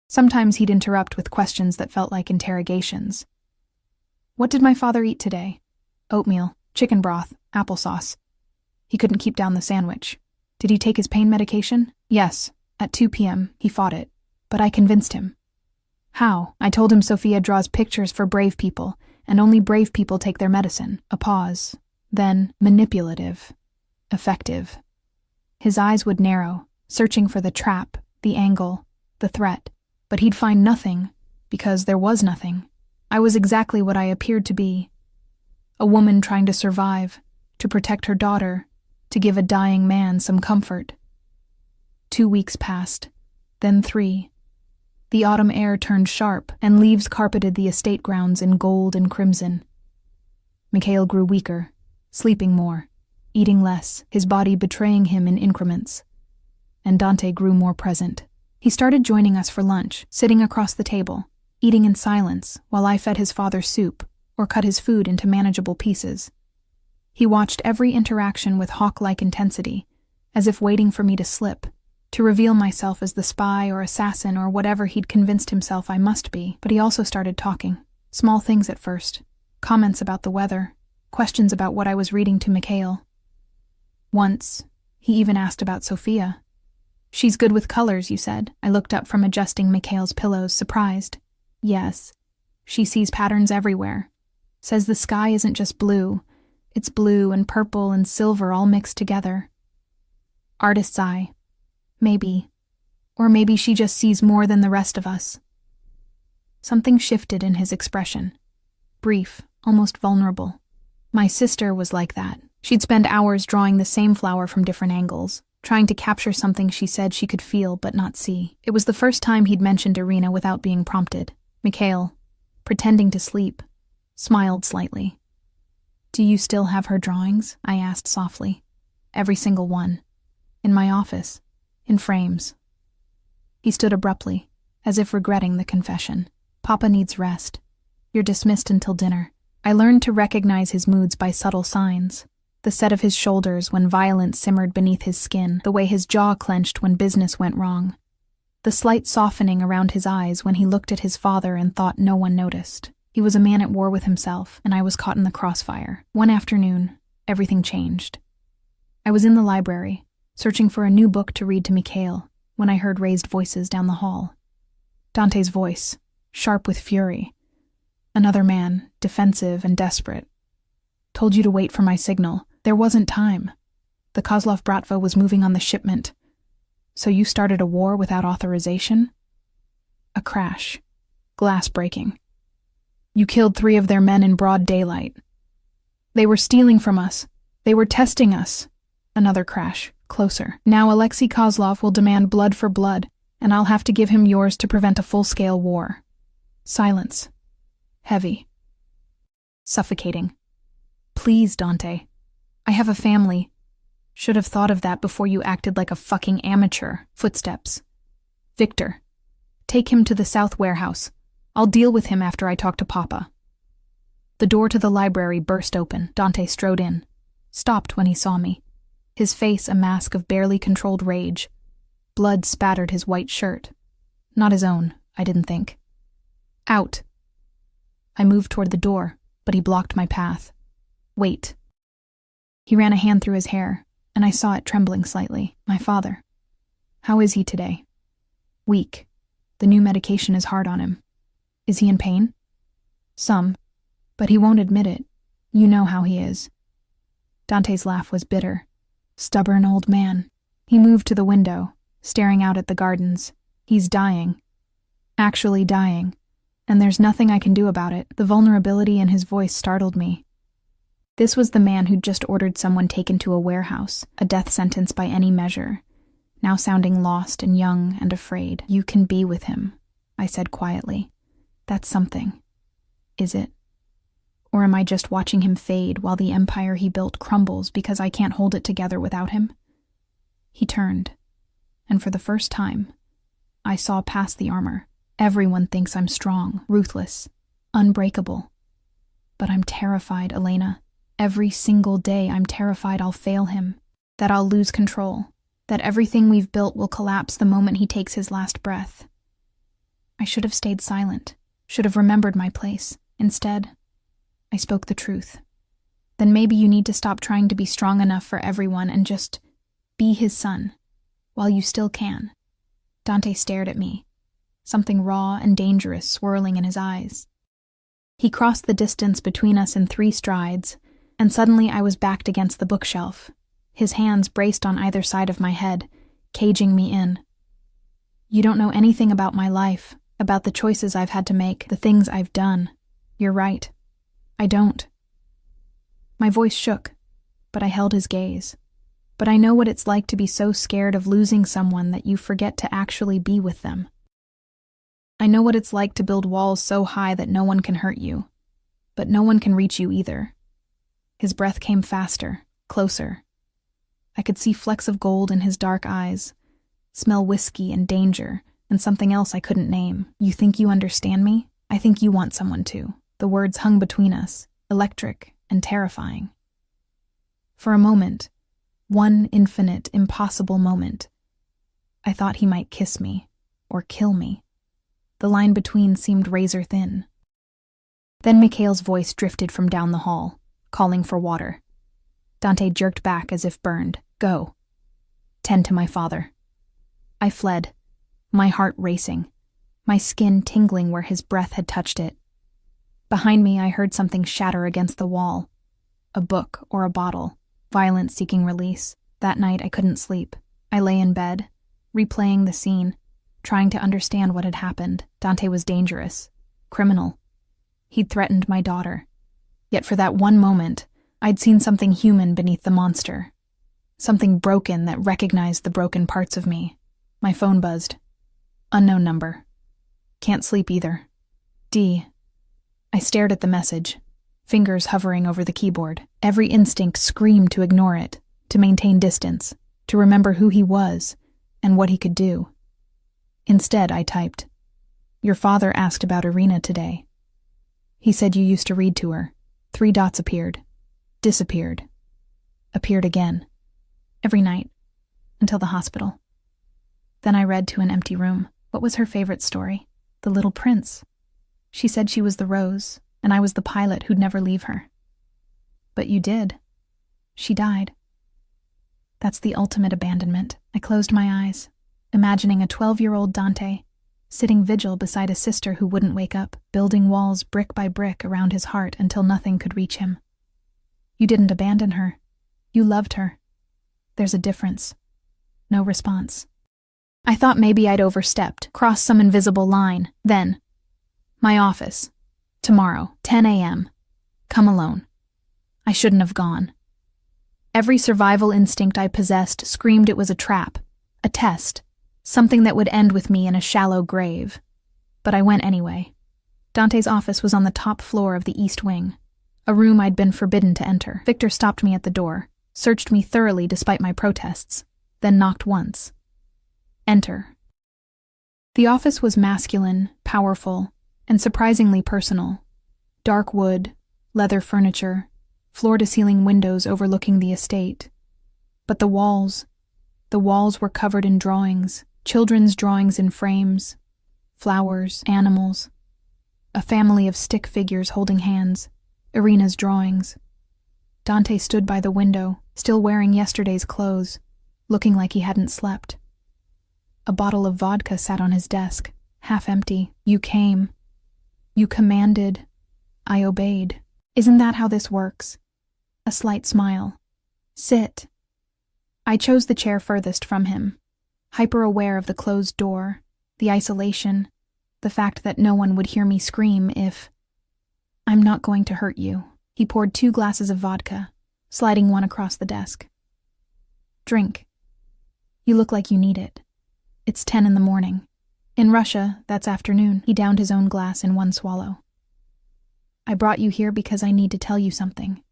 Sometimes he'd interrupt with questions that felt like interrogations. What did my father eat today? Oatmeal, chicken broth, applesauce. He couldn't keep down the sandwich. Did he take his pain medication? Yes. At 2 p.m., he fought it. But I convinced him. How? I told him Sophia draws pictures for brave people, and only brave people take their medicine. A pause. Then, manipulative. Effective. His eyes would narrow, searching for the trap, the angle, the threat. But he'd find nothing, because there was nothing. I was exactly what I appeared to be. A woman trying to survive, to protect her daughter, to give a dying man some comfort. 2 weeks passed, then 3. The autumn air turned sharp, and leaves carpeted the estate grounds in gold and crimson. Mikhail grew weaker, sleeping more, eating less, his body betraying him in increments. And Dante grew more present. He started joining us for lunch, sitting across the table, eating in silence while I fed his father soup or cut his food into manageable pieces. He watched every interaction with hawk-like intensity, as if waiting for me to slip, to reveal myself as the spy or assassin or whatever he'd convinced himself I must be. But he also started talking. Small things at first. Comments about the weather. Questions about what I was reading to Mikhail. Once, he even asked about Sophia. She's good with colors, you said. I looked up from adjusting Mikhail's pillows, surprised. Yes. She sees patterns everywhere. Says the sky isn't just blue. It's blue and purple and silver all mixed together. Artist's eye. Maybe. Or maybe she just sees more than the rest of us. Something shifted in his expression. Brief, almost vulnerable. My sister was like that. She'd spend hours drawing the same flower from different angles, trying to capture something she said she could feel but not see. It was the first time he'd mentioned Irina without being prompted. Mikhail, pretending to sleep, smiled slightly. "Do you still have her drawings?" I asked softly. "Every single one. In my office. In frames." He stood abruptly, as if regretting the confession. "Papa needs rest. You're dismissed until dinner." I learned to recognize his moods by subtle signs. The set of his shoulders when violence simmered beneath his skin, the way his jaw clenched when business went wrong. The slight softening around his eyes when he looked at his father and thought no one noticed. He was a man at war with himself, and I was caught in the crossfire. One afternoon, everything changed. I was in the library, searching for a new book to read to Mikhail, when I heard raised voices down the hall. Dante's voice, sharp with fury. Another man, defensive and desperate. "Told you to wait for my signal. There wasn't time. The Kozlov Bratva was moving on the shipment. So you started a war without authorization?" A crash. Glass breaking. "You killed 3 of their men in broad daylight. They were stealing from us. They were testing us." Another crash. Closer. "Now Alexei Kozlov will demand blood for blood, and I'll have to give him yours to prevent a full-scale war." Silence. Heavy. Suffocating. "Please, Dante. I have a family. Should have thought of that before you acted like a fucking amateur." Footsteps. "Victor. Take him to the South Warehouse. I'll deal with him after I talk to Papa." The door to the library burst open. Dante strode in. Stopped when he saw me. His face a mask of barely controlled rage. Blood spattered his white shirt. Not his own, I didn't think. "Out." I moved toward the door, but he blocked my path. "Wait." He ran a hand through his hair, and I saw it trembling slightly. "My father. How is he today?" "Weak. The new medication is hard on him." "Is he in pain?" "Some, but he won't admit it. You know how he is." Dante's laugh was bitter. "Stubborn old man." He moved to the window, staring out at the gardens. "He's dying. Actually dying. And there's nothing I can do about it." The vulnerability in his voice startled me. This was the man who'd just ordered someone taken to a warehouse, a death sentence by any measure, now sounding lost and young and afraid. "You can be with him," I said quietly. "That's something. Is it? Or am I just watching him fade while the empire he built crumbles because I can't hold it together without him?" He turned, and for the first time, I saw past the armor. Everyone thinks I'm strong, ruthless, unbreakable. But I'm terrified, Elena. Every single day I'm terrified I'll fail him, that I'll lose control, that everything we've built will collapse the moment he takes his last breath. I should have stayed silent, should have remembered my place. Instead, I spoke the truth. "Then maybe you need to stop trying to be strong enough for everyone and just be his son, while you still can." Dante stared at me, something raw and dangerous swirling in his eyes. He crossed the distance between us in 3 strides, and suddenly I was backed against the bookshelf, his hands braced on either side of my head, caging me in. "You don't know anything about my life, about the choices I've had to make, the things I've done. You're right. I don't." My voice shook, but I held his gaze. "But I know what it's like to be so scared of losing someone that you forget to actually be with them. I know what it's like to build walls so high that no one can hurt you, but no one can reach you either." His breath came faster, closer. I could see flecks of gold in his dark eyes, smell whiskey and danger, and something else I couldn't name. "You think you understand me? I think you want someone to." The words hung between us, electric and terrifying. For a moment, one infinite, impossible moment, I thought he might kiss me, or kill me. The line between seemed razor thin. Then Mikhail's voice drifted from down the hall, calling for water. Dante jerked back as if burned. "Go. Tend to my father." I fled, my heart racing, my skin tingling where his breath had touched it. Behind me, I heard something shatter against the wall. A book or a bottle, violence seeking release. That night, I couldn't sleep. I lay in bed, replaying the scene, trying to understand what had happened. Dante was dangerous, criminal. He'd threatened my daughter. Yet for that one moment, I'd seen something human beneath the monster. Something broken that recognized the broken parts of me. My phone buzzed. Unknown number. Can't sleep either. D. I stared at the message, fingers hovering over the keyboard. Every instinct screamed to ignore it, to maintain distance, to remember who he was and what he could do. Instead, I typed, "Your father asked about Irina today. He said you used to read to her." 3 dots appeared, disappeared, appeared again, every night, until the hospital. Then I read to an empty room. What was her favorite story? The Little Prince. She said she was the rose, and I was the pilot who'd never leave her. But you did. She died. That's the ultimate abandonment. I closed my eyes, imagining a 12-year-old Dante sitting vigil beside a sister who wouldn't wake up, building walls brick by brick around his heart until nothing could reach him. You didn't abandon her. You loved her. There's a difference. No response. I thought maybe I'd overstepped, crossed some invisible line. Then, my office. Tomorrow, 10 a.m. Come alone. I shouldn't have gone. Every survival instinct I possessed screamed it was a trap, a test, something that would end with me in a shallow grave. But I went anyway. Dante's office was on the top floor of the East Wing, a room I'd been forbidden to enter. Victor stopped me at the door, searched me thoroughly despite my protests, then knocked once. Enter. The office was masculine, powerful, and surprisingly personal. Dark wood, leather furniture, floor-to-ceiling windows overlooking the estate. But the walls were covered in drawings, children's drawings in frames, flowers, animals, a family of stick figures holding hands, Irina's drawings. Dante stood by the window, still wearing yesterday's clothes, looking like he hadn't slept. A bottle of vodka sat on his desk, half empty. You came. You commanded. I obeyed. Isn't that how this works? A slight smile. Sit. I chose the chair furthest from him, hyper-aware of the closed door, the isolation, the fact that no one would hear me scream if... I'm not going to hurt you. He poured 2 glasses of vodka, sliding one across the desk. Drink. You look like you need it. It's 10 in the morning. In Russia, that's afternoon. He downed his own glass in one swallow. I brought you here because I need to tell you something,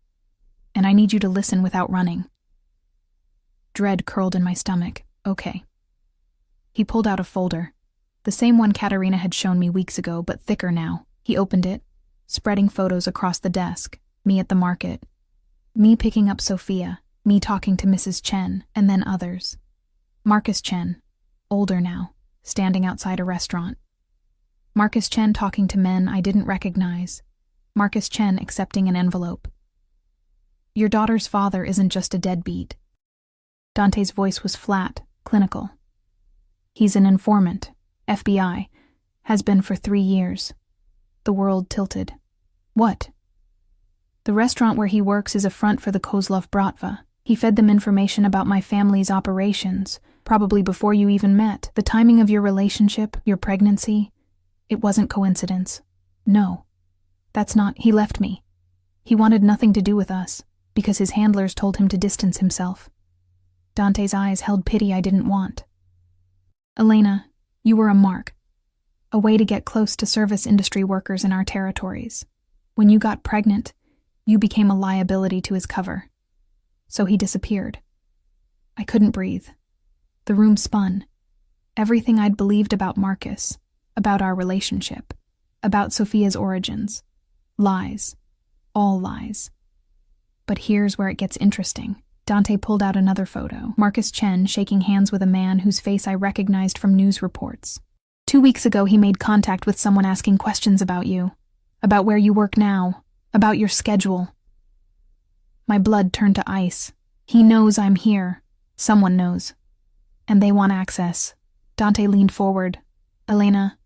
and I need you to listen without running. Dread curled in my stomach. Okay. He pulled out a folder, the same one Katerina had shown me weeks ago, but thicker now. He opened it, spreading photos across the desk, me at the market, me picking up Sophia, me talking to Mrs. Chen, and then others. Marcus Chen, older now, standing outside a restaurant. Marcus Chen talking to men I didn't recognize. Marcus Chen accepting an envelope. Your daughter's father isn't just a deadbeat. Dante's voice was flat, clinical. He's an informant, FBI, has been for 3 years. The world tilted. What? The restaurant where he works is a front for the Kozlov Bratva. He fed them information about my family's operations, probably before you even met. The timing of your relationship, your pregnancy, it wasn't coincidence. No. That's not... He left me. He wanted nothing to do with us, because his handlers told him to distance himself. Dante's eyes held pity I didn't want. Elena, you were a mark. A way to get close to service industry workers in our territories. When you got pregnant, you became a liability to his cover. So he disappeared. I couldn't breathe. The room spun. Everything I'd believed about Marcus, about our relationship, about Sophia's origins. Lies. All lies. But here's where it gets interesting. Dante pulled out another photo. Marcus Chen shaking hands with a man whose face I recognized from news reports. 2 weeks ago he made contact with someone asking questions about you. About where you work now. About your schedule. My blood turned to ice. He knows I'm here. Someone knows. And they want access. Dante leaned forward. Elena,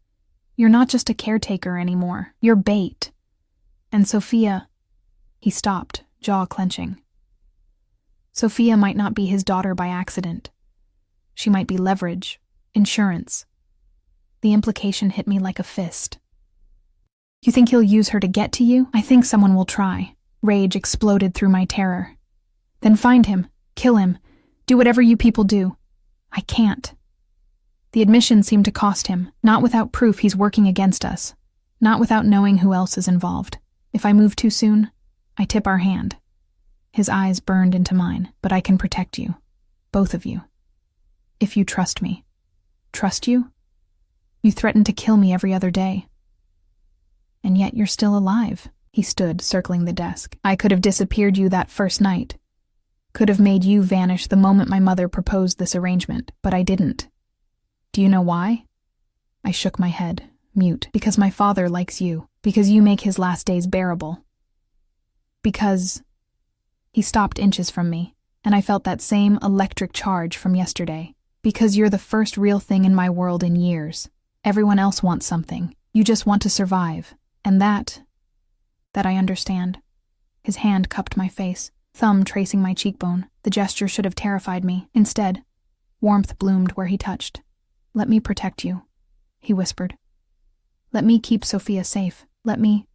you're not just a caretaker anymore. You're bait. And Sophia... He stopped, jaw clenching. Sophia might not be his daughter by accident. She might be leverage, insurance. The implication hit me like a fist. You think he'll use her to get to you? I think someone will try. Rage exploded through my terror. Then find him, kill him, do whatever you people do. I can't. The admission seemed to cost him, not without proof he's working against us, not without knowing who else is involved. If I move too soon, I tip our hand. His eyes burned into mine. But I can protect you. Both of you. If you trust me. Trust you? You threaten to kill me every other day. And yet you're still alive. He stood, circling the desk. I could have disappeared you that first night. Could have made you vanish the moment my mother proposed this arrangement, but I didn't. Do you know why? I shook my head, mute. Because my father likes you. Because you make his last days bearable. Because... He stopped inches from me, and I felt that same electric charge from yesterday. Because you're the first real thing in my world in years. Everyone else wants something. You just want to survive. And that I understand. His hand cupped my face, thumb tracing my cheekbone. The gesture should have terrified me. Instead, warmth bloomed where he touched. Let me protect you, he whispered. Let me keep Sophia safe. Let me...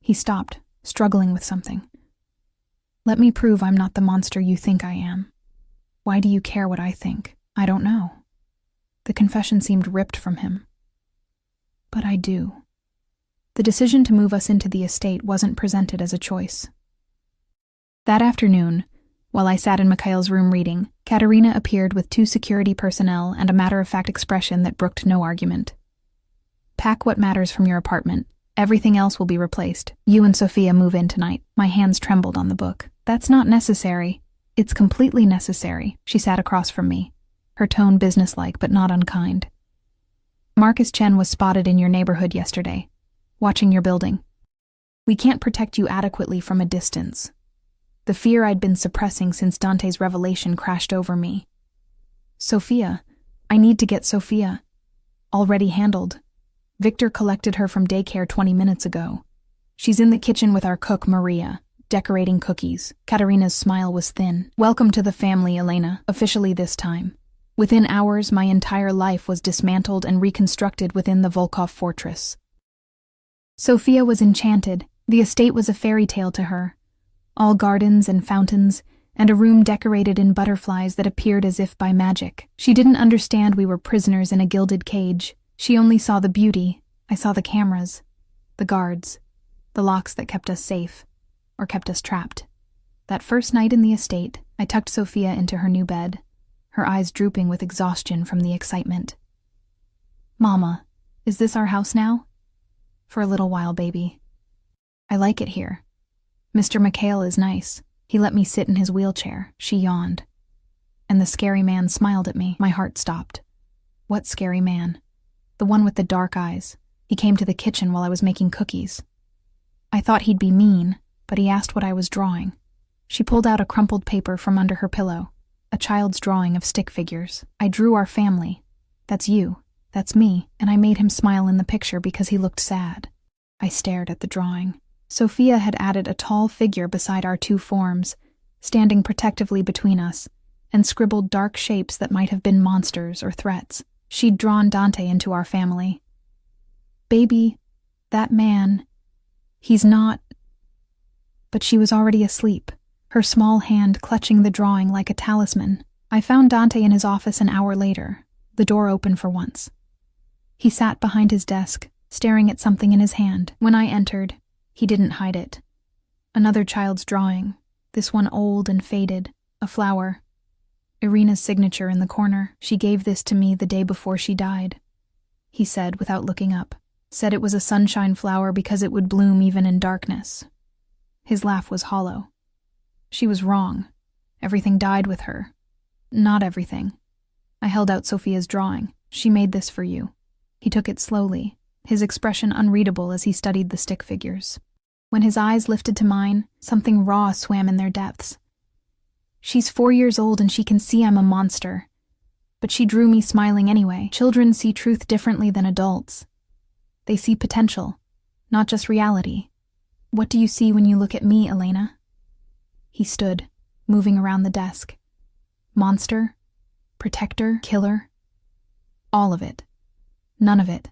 He stopped, struggling with something. Let me prove I'm not the monster you think I am. Why do you care what I think? I don't know. The confession seemed ripped from him. But I do. The decision to move us into the estate wasn't presented as a choice. That afternoon, while I sat in Mikhail's room reading, Katerina appeared with 2 security personnel and a matter-of-fact expression that brooked no argument. Pack what matters from your apartment. Everything else will be replaced. You and Sophia move in tonight. My hands trembled on the book. That's not necessary. It's completely necessary. She sat across from me, her tone businesslike but not unkind. Marcus Chen was spotted in your neighborhood yesterday, watching your building. We can't protect you adequately from a distance. The fear I'd been suppressing since Dante's revelation crashed over me. Sophia. I need to get Sophia. Already handled. Victor collected her from daycare 20 minutes ago. She's in the kitchen with our cook, Maria, decorating cookies. Katerina's smile was thin. Welcome to the family, Elena, officially this time. Within hours, my entire life was dismantled and reconstructed within the Volkov fortress. Sophia was enchanted. The estate was a fairy tale to her. All gardens and fountains, and a room decorated in butterflies that appeared as if by magic. She didn't understand we were prisoners in a gilded cage. She only saw the beauty. I saw the cameras, the guards, the locks that kept us safe, or kept us trapped. That first night in the estate, I tucked Sophia into her new bed, her eyes drooping with exhaustion from the excitement. Mama, is this our house now? For a little while, baby. I like it here. Mr. Mikhail is nice. He let me sit in his wheelchair. She yawned. And the scary man smiled at me. My heart stopped. What scary man? The one with the dark eyes. He came to the kitchen while I was making cookies. I thought he'd be mean, but he asked what I was drawing. She pulled out a crumpled paper from under her pillow, a child's drawing of stick figures. I drew our family. That's you. That's me. And I made him smile in the picture because he looked sad. I stared at the drawing. Sophia had added a tall figure beside our 2 forms, standing protectively between us, and scribbled dark shapes that might have been monsters or threats. She'd drawn Dante into our family. Baby, that man, he's not... But she was already asleep, her small hand clutching the drawing like a talisman. I found Dante in his office an hour later, the door open for once. He sat behind his desk, staring at something in his hand. When I entered, he didn't hide it. Another child's drawing, this one old and faded, a flower. Irina's signature in the corner. She gave this to me the day before she died. He said without looking up. Said it was a sunshine flower because it would bloom even in darkness. His laugh was hollow. She was wrong. Everything died with her. Not everything. I held out Sophia's drawing. She made this for you. He took it slowly, his expression unreadable as he studied the stick figures. When his eyes lifted to mine, something raw swam in their depths. She's 4 years old and she can see I'm a monster. But she drew me smiling anyway. Children see truth differently than adults. They see potential, not just reality. What do you see when you look at me, Elena? He stood, moving around the desk. Monster? Protector? Killer? All of it. None of it.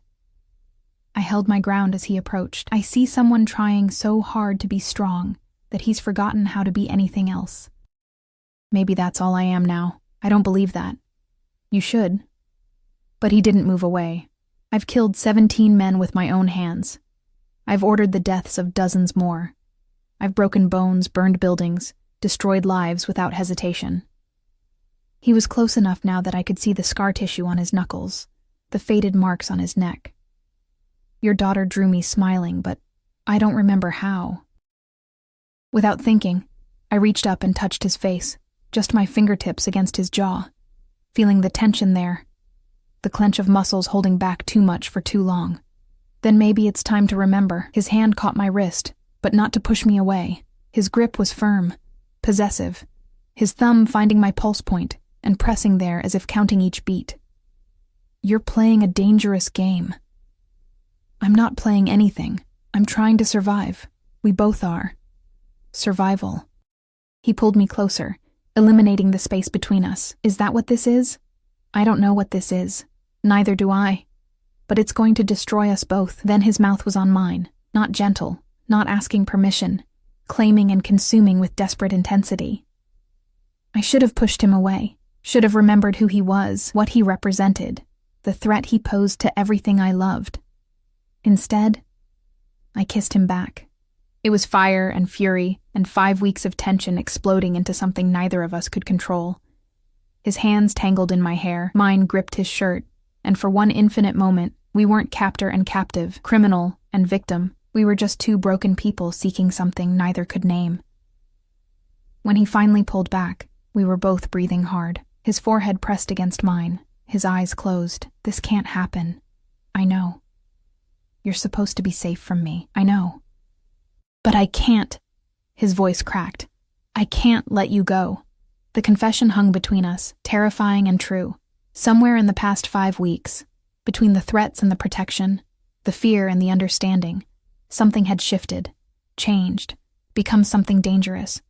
I held my ground as he approached. I see someone trying so hard to be strong that he's forgotten how to be anything else. Maybe that's all I am now. I don't believe that. You should. But he didn't move away. I've killed 17 men with my own hands. I've ordered the deaths of dozens more. I've broken bones, burned buildings, destroyed lives without hesitation. He was close enough now that I could see the scar tissue on his knuckles, the faded marks on his neck. Your daughter drew me smiling, but I don't remember how. Without thinking, I reached up and touched his face, just my fingertips against his jaw, feeling the tension there, the clench of muscles holding back too much for too long. Then maybe it's time to remember. His hand caught my wrist, but not to push me away. His grip was firm, possessive, his thumb finding my pulse point and pressing there as if counting each beat. You're playing a dangerous game. I'm not playing anything. I'm trying to survive. We both are. Survival. He pulled me closer, eliminating the space between us. Is that what this is? I don't know what this is. Neither do I. But it's going to destroy us both. Then his mouth was on mine, not gentle, not asking permission, claiming and consuming with desperate intensity. I should have pushed him away, should have remembered who he was, what he represented, the threat he posed to everything I loved. Instead, I kissed him back. It was fire and fury and 5 weeks of tension exploding into something neither of us could control. His hands tangled in my hair, mine gripped his shirt, and for one infinite moment, we weren't captor and captive, criminal and victim. We were just two broken people seeking something neither could name. When he finally pulled back, we were both breathing hard. His forehead pressed against mine, his eyes closed. This can't happen. I know. You're supposed to be safe from me. I know. But I can't. His voice cracked. I can't let you go. The confession hung between us, terrifying and true. Somewhere in the past 5 weeks, between the threats and the protection, the fear and the understanding, something had shifted, changed, become something dangerous.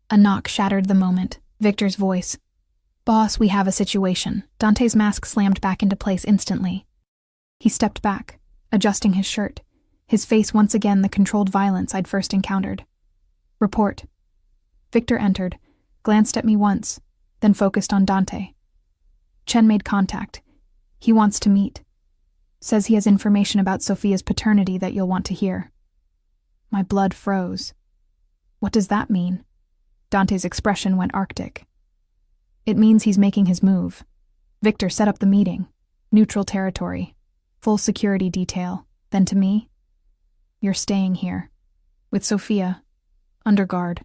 A knock shattered the moment. Victor's voice. Boss, we have a situation. Dante's mask slammed back into place instantly. He stepped back, adjusting his shirt, his face once again the controlled violence I'd first encountered. Report. Victor entered, glanced at me once, then focused on Dante. Chen made contact. He wants to meet. Says he has information about Sophia's paternity that you'll want to hear. My blood froze. What does that mean? Dante's expression went arctic. It means he's making his move. Victor set up the meeting. Neutral territory. Full security detail. Then to me, you're staying here. With Sophia. Under guard.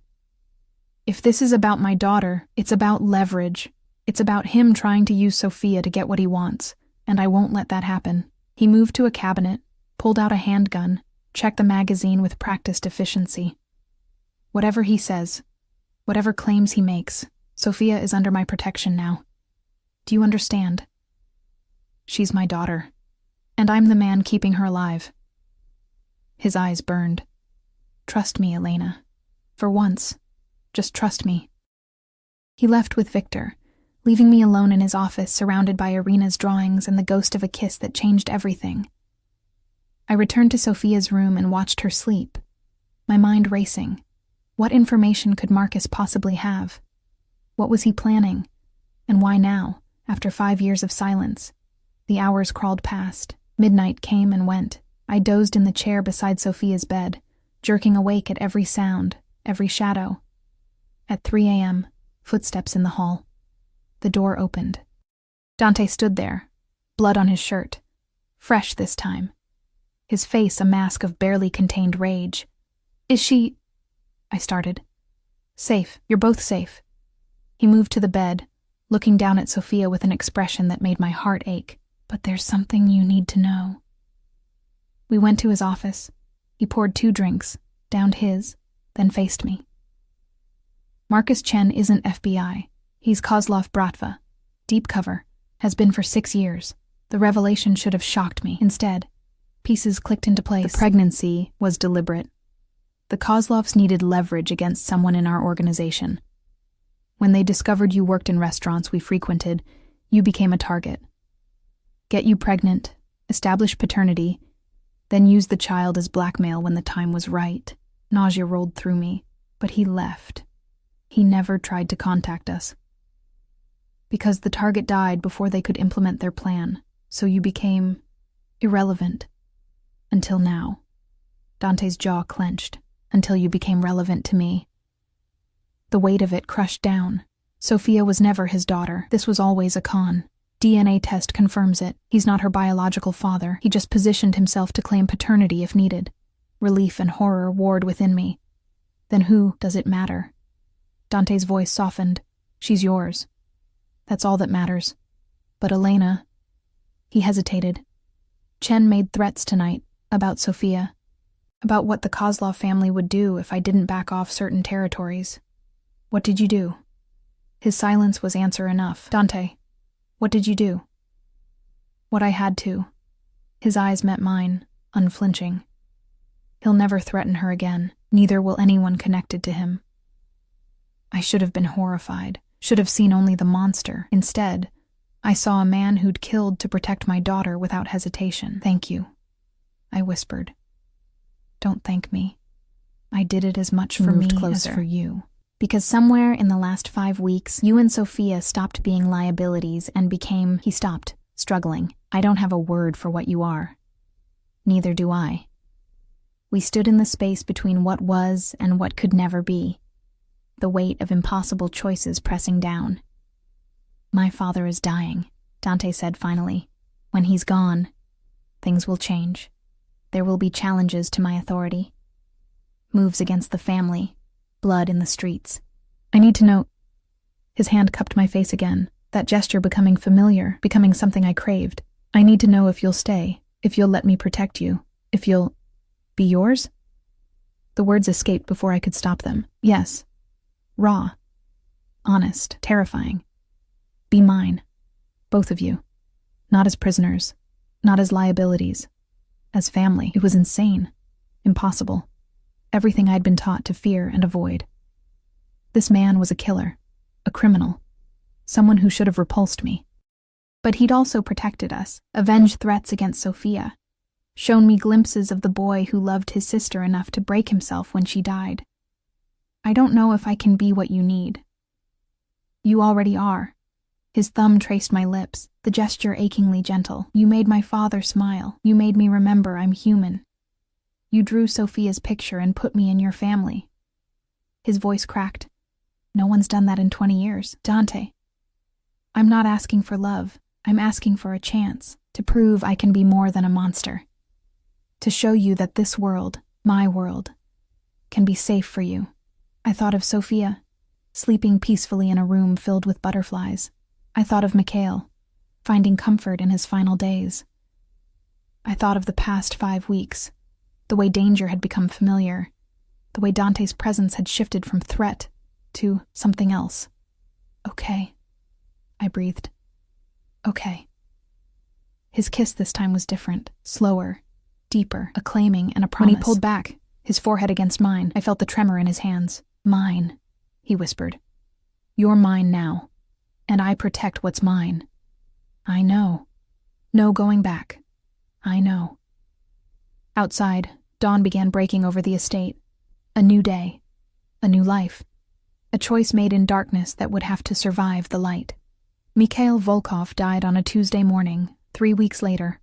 If this is about my daughter, it's about leverage. It's about him trying to use Sophia to get what he wants, and I won't let that happen. He moved to a cabinet, pulled out a handgun, checked the magazine with practiced efficiency. Whatever he says, whatever claims he makes, Sophia is under my protection now. Do you understand? She's my daughter, and I'm the man keeping her alive. His eyes burned. Trust me, Elena. For once, just trust me. He left with Victor, leaving me alone in his office surrounded by Irina's drawings and the ghost of a kiss that changed everything. I returned to Sophia's room and watched her sleep, my mind racing. What information could Marcus possibly have? What was he planning? And why now, after 5 years of silence? The hours crawled past. Midnight came and went. I dozed in the chair beside Sophia's bed, jerking awake at every sound, every shadow. At 3 a.m., footsteps in the hall. The door opened. Dante stood there, blood on his shirt, fresh this time. His face a mask of barely contained rage. Is she... I started. Safe. You're both safe. He moved to the bed, looking down at Sophia with an expression that made my heart ache. But there's something you need to know. We went to his office. He poured 2 drinks, downed his, then faced me. Marcus Chen isn't FBI. He's Kozlov Bratva. Deep cover. Has been for 6 years. The revelation should have shocked me. Instead, pieces clicked into place. The pregnancy was deliberate. The Kozlovs needed leverage against someone in our organization. When they discovered you worked in restaurants we frequented, you became a target. Get you pregnant, establish paternity, then use the child as blackmail when the time was right. Nausea rolled through me, but he left. He never tried to contact us. Because the target died before they could implement their plan, so you became irrelevant. Until now. Dante's jaw clenched. until you became relevant to me. The weight of it crushed down. Sophia was never his daughter. This was always a con. DNA test confirms it. He's not her biological father. He just positioned himself to claim paternity if needed. Relief and horror warred within me. Then who does it matter? Dante's voice softened. She's yours. That's all that matters. But Elena... He hesitated. Chen made threats tonight about Sophia, about what the Kozlov family would do if I didn't back off certain territories. What did you do? His silence was answer enough. Dante, what did you do? What I had to. His eyes met mine, unflinching. He'll never threaten her again. Neither will anyone connected to him. I should have been horrified, should have seen only the monster. Instead, I saw a man who'd killed to protect my daughter without hesitation. Thank you, I whispered. Don't thank me. I did it as much for me as for you. Because somewhere in the last 5 weeks, you and Sophia stopped being liabilities and became... He stopped, struggling. I don't have a word for what you are. Neither do I. We stood in the space between what was and what could never be. The weight of impossible choices pressing down. My father is dying, Dante said finally. When he's gone, things will change. There will be challenges to my authority. Moves against the family. Blood in the streets. I need to know... His hand cupped my face again, that gesture becoming familiar, becoming something I craved. I need to know if you'll stay, if you'll let me protect you, if you'll... Be yours? The words escaped before I could stop them. Yes. Raw. Honest. Terrifying. Be mine. Both of you. Not as prisoners. Not as liabilities. As family. It was insane. Impossible. Everything I'd been taught to fear and avoid. This man was a killer. A criminal. Someone who should have repulsed me. But he'd also protected us, avenged threats against Sophia, shown me glimpses of the boy who loved his sister enough to break himself when she died. I don't know if I can be what you need. You already are. His thumb traced my lips, the gesture achingly gentle. You made my father smile. You made me remember I'm human. You drew Sophia's picture and put me in your family. His voice cracked. No one's done that in 20 years. Dante. I'm not asking for love. I'm asking for a chance to prove I can be more than a monster. To show you that this world, my world, can be safe for you. I thought of Sophia, sleeping peacefully in a room filled with butterflies. I thought of Mikhail, finding comfort in his final days. I thought of the past 5 weeks, the way danger had become familiar, the way Dante's presence had shifted from threat to something else. Okay, I breathed. Okay. His kiss this time was different, slower, deeper, a claiming and a promise. When he pulled back, his forehead against mine, I felt the tremor in his hands. Mine, he whispered. You're mine now. And I protect what's mine. I know. No going back. I know. Outside, dawn began breaking over the estate. A new day. A new life. A choice made in darkness that would have to survive the light. Mikhail Volkov died on a Tuesday morning, 3 weeks later,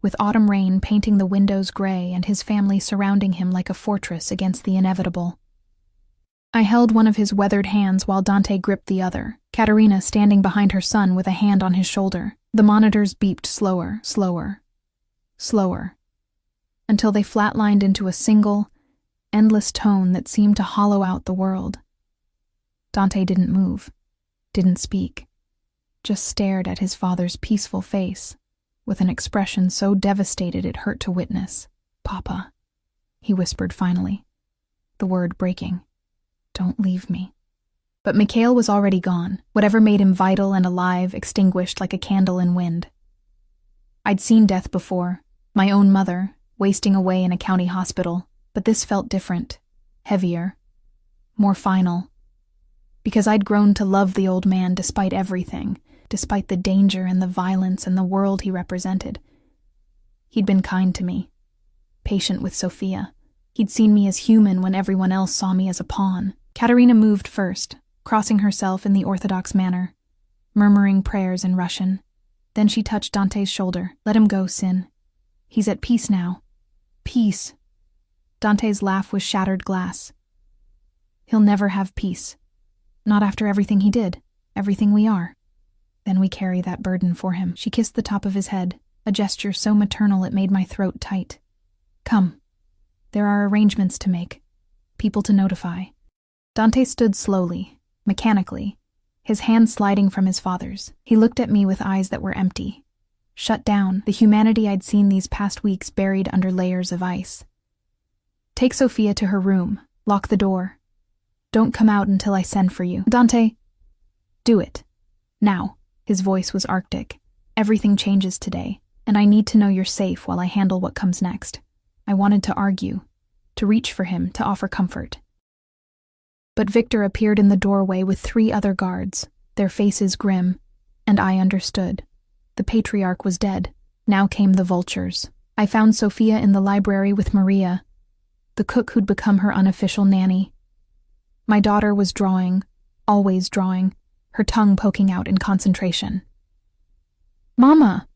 with autumn rain painting the windows gray and his family surrounding him like a fortress against the inevitable. I held one of his weathered hands while Dante gripped the other, Katerina standing behind her son with a hand on his shoulder. The monitors beeped slower, slower, slower, until they flatlined into a single, endless tone that seemed to hollow out the world. Dante didn't move, didn't speak, just stared at his father's peaceful face, with an expression so devastated it hurt to witness. Papa, he whispered finally, the word breaking. Don't leave me. But Mikhail was already gone, whatever made him vital and alive extinguished like a candle in wind. I'd seen death before, my own mother, wasting away in a county hospital, but this felt different, heavier, more final. Because I'd grown to love the old man despite everything, despite the danger and the violence and the world he represented. He'd been kind to me, patient with Sophia. He'd seen me as human when everyone else saw me as a pawn. Katerina moved first, crossing herself in the orthodox manner, murmuring prayers in Russian. Then she touched Dante's shoulder. Let him go, Sin. He's at peace now. Peace. Dante's laugh was shattered glass. He'll never have peace. Not after everything he did, everything we are. Then we carry that burden for him. She kissed the top of his head, a gesture so maternal it made my throat tight. Come. There are arrangements to make. People to notify. Dante stood slowly, mechanically, his hand sliding from his father's. He looked at me with eyes that were empty. Shut down, the humanity I'd seen these past weeks buried under layers of ice. Take Sophia to her room. Lock the door. Don't come out until I send for you. Dante, do it. Now. His voice was arctic. Everything changes today, and I need to know you're safe while I handle what comes next. I wanted to argue, to reach for him, to offer comfort. But Victor appeared in the doorway with 3 other guards, their faces grim, and I understood. The patriarch was dead. Now came the vultures. I found Sophia in the library with Maria, the cook who'd become her unofficial nanny. My daughter was drawing, always drawing, her tongue poking out in concentration. Mama!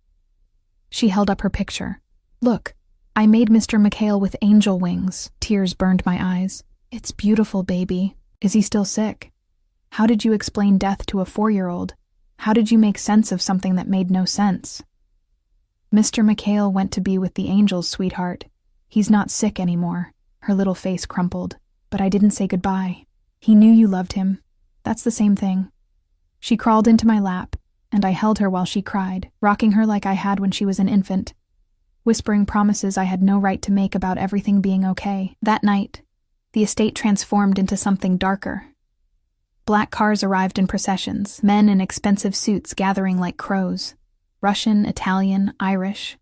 She held up her picture. Look, I made Mr. McHale with angel wings. Tears burned my eyes. It's beautiful, baby. Is he still sick? How did you explain death to a 4-year-old? How did you make sense of something that made no sense? Mr. McHale went to be with the angels, sweetheart. He's not sick anymore. Her little face crumpled. But I didn't say goodbye. He knew you loved him. That's the same thing. She crawled into my lap, and I held her while she cried, rocking her like I had when she was an infant, whispering promises I had no right to make about everything being okay. That night, the estate transformed into something darker. Black cars arrived in processions, men in expensive suits gathering like crows. Russian, Italian, Irish.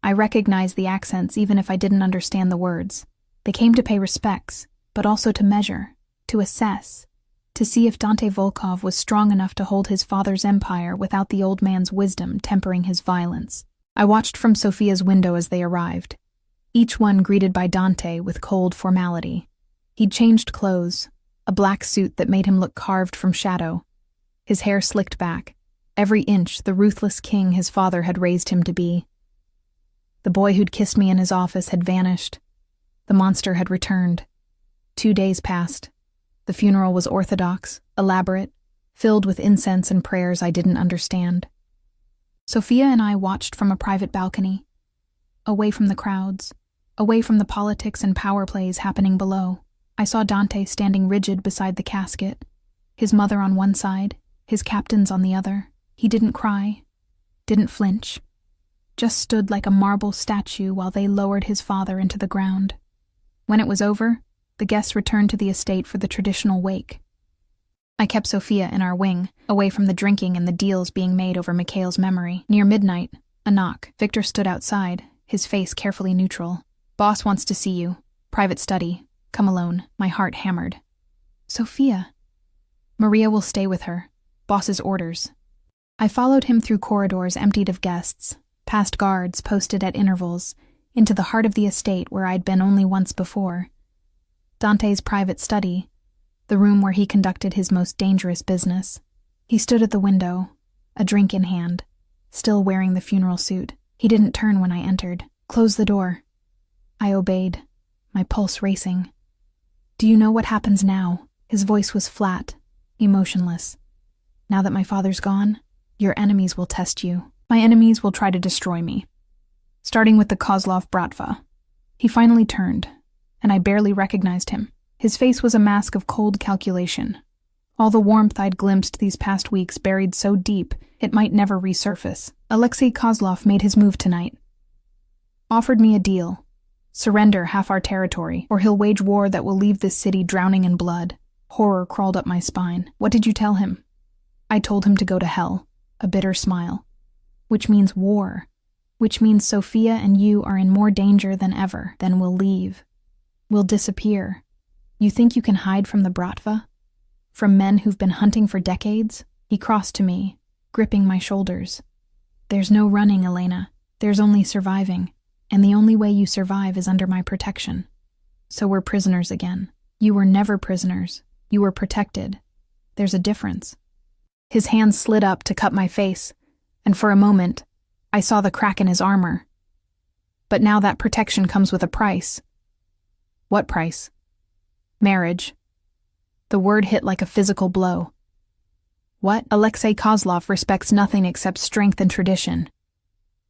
I recognized the accents even if I didn't understand the words. They came to pay respects, but also to measure, to assess, to see if Dante Volkov was strong enough to hold his father's empire without the old man's wisdom tempering his violence. I watched from Sophia's window as they arrived, each one greeted by Dante with cold formality. He'd changed clothes, a black suit that made him look carved from shadow, his hair slicked back, every inch the ruthless king his father had raised him to be. The boy who'd kissed me in his office had vanished. The monster had returned. 2 days passed. The funeral was orthodox, elaborate, filled with incense and prayers I didn't understand. Sophia and I watched from a private balcony, away from the crowds, away from the politics and power plays happening below. I saw Dante standing rigid beside the casket, his mother on one side, his captains on the other. He didn't cry, didn't flinch, just stood like a marble statue while they lowered his father into the ground. When it was over, the guests returned to the estate for the traditional wake. I kept Sophia in our wing, away from the drinking and the deals being made over Mikhail's memory. Near midnight, a knock. Victor stood outside, his face carefully neutral. Boss wants to see you. Private study. Come alone. My heart hammered. Sophia. Maria will stay with her. Boss's orders. I followed him through corridors emptied of guests, past guards posted at intervals, into the heart of the estate where I'd been only once before. Dante's private study, the room where he conducted his most dangerous business. He stood at the window, a drink in hand, still wearing the funeral suit. He didn't turn when I entered. Close the door. I obeyed, my pulse racing. Do you know what happens now? His voice was flat, emotionless. Now that my father's gone, your enemies will test you. My enemies will try to destroy me. Starting with the Kozlov Bratva. He finally turned, and I barely recognized him. His face was a mask of cold calculation. All the warmth I'd glimpsed these past weeks buried so deep it might never resurface. Alexei Kozlov made his move tonight. Offered me a deal. Surrender half our territory, or he'll wage war that will leave this city drowning in blood. Horror crawled up my spine. What did you tell him? I told him to go to hell. A bitter smile. Which means war. Which means Sophia and you are in more danger than ever. Then we'll leave. We'll disappear. You think you can hide from the Bratva? From men who've been hunting for decades? He crossed to me, gripping my shoulders. There's no running, Elena. There's only surviving. And the only way you survive is under my protection. So we're prisoners again. You were never prisoners. You were protected. There's a difference. His hand slid up to cut my face, and for a moment, I saw the crack in his armor. But now that protection comes with a price. What price? Marriage. The word hit like a physical blow. What? Alexei Kozlov respects nothing except strength and tradition.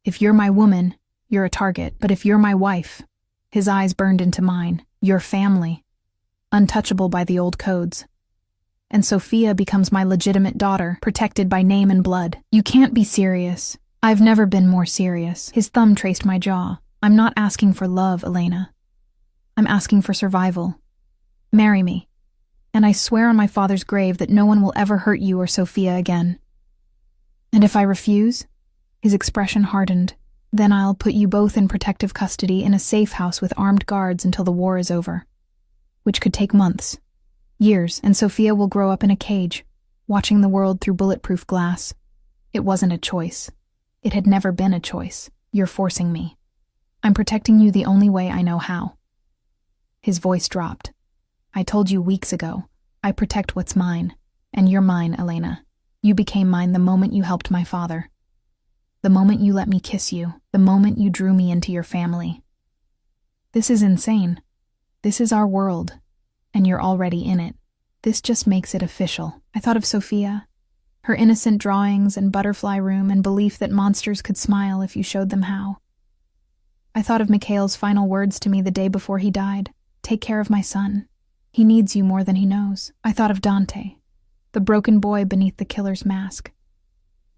If you're my woman, you're a target, but if you're my wife, his eyes burned into mine, your family, untouchable by the old codes. And Sophia becomes my legitimate daughter, protected by name and blood. You can't be serious. I've never been more serious. His thumb traced my jaw. I'm not asking for love, Elena. I'm asking for survival. Marry me. And I swear on my father's grave that no one will ever hurt you or Sophia again. And if I refuse? His expression hardened. Then I'll put you both in protective custody in a safe house with armed guards until the war is over. Which could take months. Years, and Sophia will grow up in a cage, watching the world through bulletproof glass. It wasn't a choice. It had never been a choice. You're forcing me. I'm protecting you the only way I know how. His voice dropped. I told you weeks ago, I protect what's mine, and you're mine, Elena. You became mine the moment you helped my father. The moment you let me kiss you, the moment you drew me into your family. This is insane. This is our world. And you're already in it. This just makes it official. I thought of Sophia, her innocent drawings and butterfly room and belief that monsters could smile if you showed them how. I thought of Mikhail's final words to me the day before he died. Take care of my son. He needs you more than he knows. I thought of Dante, the broken boy beneath the killer's mask,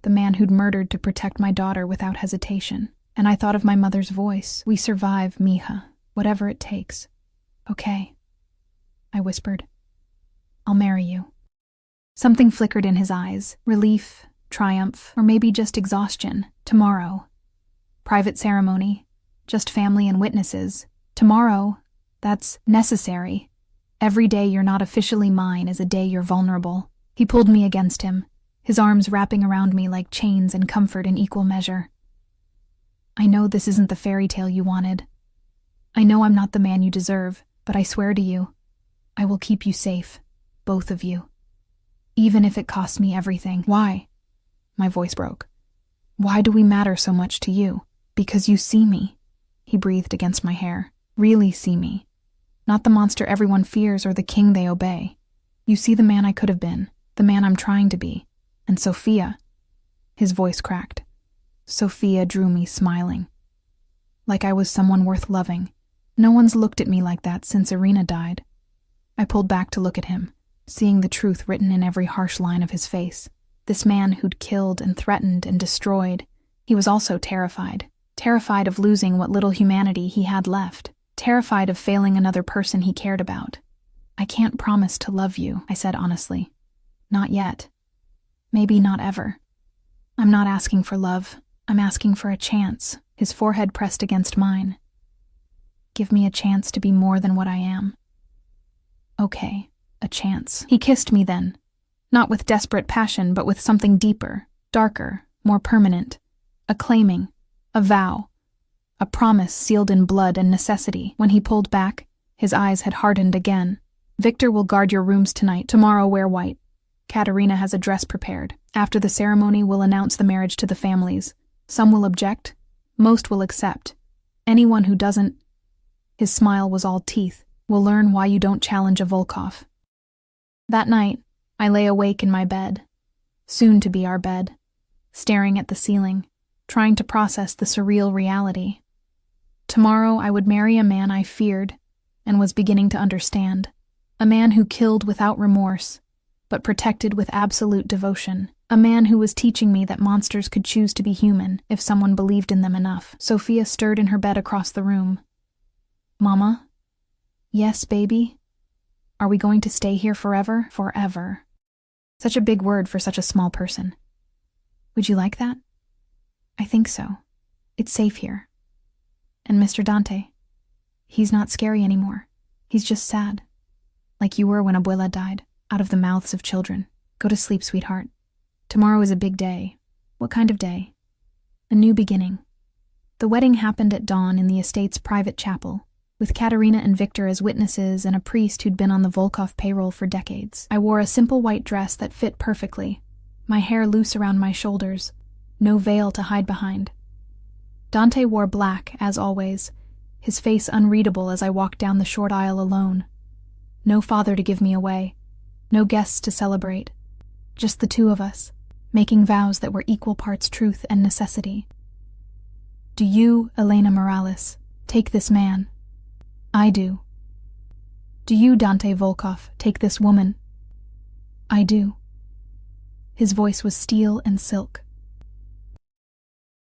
the man who'd murdered to protect my daughter without hesitation. And I thought of my mother's voice. We survive, Mija, whatever it takes. Okay. I whispered. I'll marry you. Something flickered in his eyes. Relief, triumph, or maybe just exhaustion. Tomorrow. Private ceremony. Just family and witnesses. Tomorrow. That's necessary. Every day you're not officially mine is a day you're vulnerable. He pulled me against him, his arms wrapping around me like chains and comfort in equal measure. I know this isn't the fairy tale you wanted. I know I'm not the man you deserve, but I swear to you, I will keep you safe, both of you. Even if it costs me everything. Why? My voice broke. Why do we matter so much to you? Because you see me. He breathed against my hair. Really see me. Not the monster everyone fears or the king they obey. You see the man I could have been, the man I'm trying to be. And Sophia. His voice cracked. Sophia drew me smiling. Like I was someone worth loving. No one's looked at me like that since Irina died. I pulled back to look at him, seeing the truth written in every harsh line of his face. This man who'd killed and threatened and destroyed. He was also terrified. Terrified of losing what little humanity he had left. Terrified of failing another person he cared about. I can't promise to love you, I said honestly. Not yet. Maybe not ever. I'm not asking for love. I'm asking for a chance. His forehead pressed against mine. Give me a chance to be more than what I am. Okay, a chance. He kissed me then. Not with desperate passion, but with something deeper, darker, more permanent. A claiming, a vow, a promise sealed in blood and necessity. When he pulled back, his eyes had hardened again. Victor will guard your rooms tonight. Tomorrow wear white. Katerina has a dress prepared. After the ceremony, we'll announce the marriage to the families. Some will object. Most will accept. Anyone who doesn't... His smile was all teeth. Will learn why you don't challenge a Volkov. That night, I lay awake in my bed, soon to be our bed, staring at the ceiling, trying to process the surreal reality. Tomorrow I would marry a man I feared and was beginning to understand, a man who killed without remorse, but protected with absolute devotion, a man who was teaching me that monsters could choose to be human if someone believed in them enough. Sophia stirred in her bed across the room. Mama? Yes, baby? Are we going to stay here forever? Forever. Such a big word for such a small person. Would you like that? I think so. It's safe here. And Mr. Dante? He's not scary anymore. He's just sad. Like you were when Abuela died, out of the mouths of children. Go to sleep, sweetheart. Tomorrow is a big day. What kind of day? A new beginning. The wedding happened at dawn in the estate's private chapel, with Katerina and Victor as witnesses and a priest who'd been on the Volkov payroll for decades. I wore a simple white dress that fit perfectly, my hair loose around my shoulders, no veil to hide behind. Dante wore black, as always, his face unreadable as I walked down the short aisle alone. No father to give me away, no guests to celebrate, just the two of us, making vows that were equal parts truth and necessity. Do you, Elena Morales, take this man? I do. Do you, Dante Volkov, take this woman? I do. His voice was steel and silk.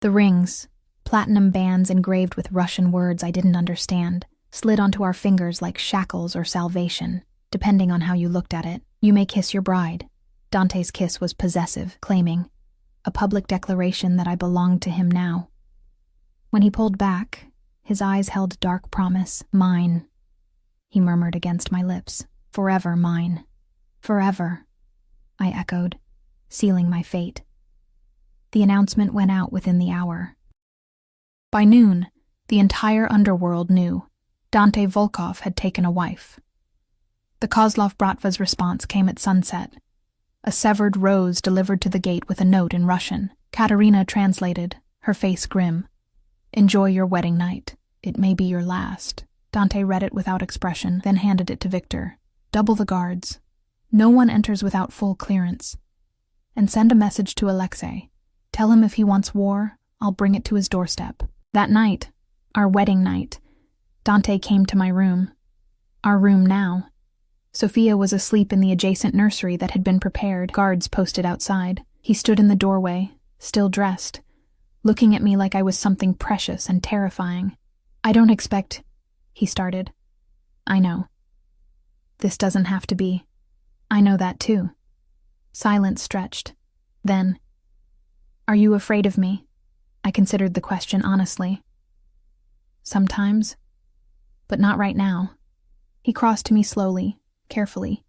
The rings, platinum bands engraved with Russian words I didn't understand, slid onto our fingers like shackles or salvation, depending on how you looked at it. You may kiss your bride. Dante's kiss was possessive, claiming, a public declaration that I belonged to him now. When he pulled back, his eyes held dark promise, mine. He murmured against my lips, forever mine. Forever, I echoed, sealing my fate. The announcement went out within the hour. By noon, the entire underworld knew Dante Volkov had taken a wife. The Kozlov-Bratva's response came at sunset. A severed rose delivered to the gate with a note in Russian. Katerina translated, her face grim. Enjoy your wedding night. It may be your last. Dante read it without expression, then handed it to Victor. Double the guards. No one enters without full clearance. And send a message to Alexei. Tell him if he wants war, I'll bring it to his doorstep. That night, our wedding night, Dante came to my room. Our room now. Sophia was asleep in the adjacent nursery that had been prepared, guards posted outside. He stood in the doorway, still dressed, looking at me like I was something precious and terrifying. I don't expect, he started. I know. This doesn't have to be. I know that too. Silence stretched. Then, are you afraid of me? I considered the question honestly. Sometimes, but not right now. He crossed to me slowly, carefully,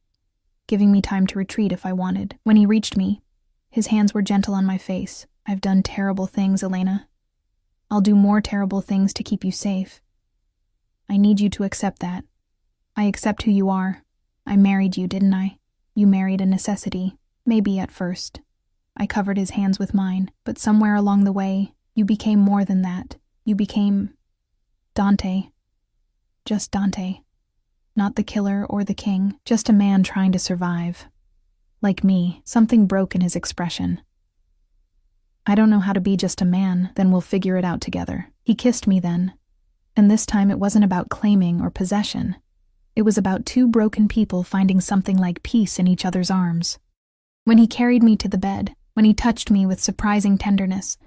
giving me time to retreat if I wanted. When he reached me, his hands were gentle on my face. I've done terrible things, Elena. I'll do more terrible things to keep you safe. I need you to accept that. I accept who you are. I married you, didn't I? You married a necessity, maybe at first. I covered his hands with mine, but somewhere along the way, you became more than that. You became Dante. Just Dante. Not the killer or the king, just a man trying to survive. Like me, something broke in his expression. I don't know how to be just a man, then we'll figure it out together. He kissed me then, and this time it wasn't about claiming or possession. It was about two broken people finding something like peace in each other's arms. When he carried me to the bed, when he touched me with surprising tenderness,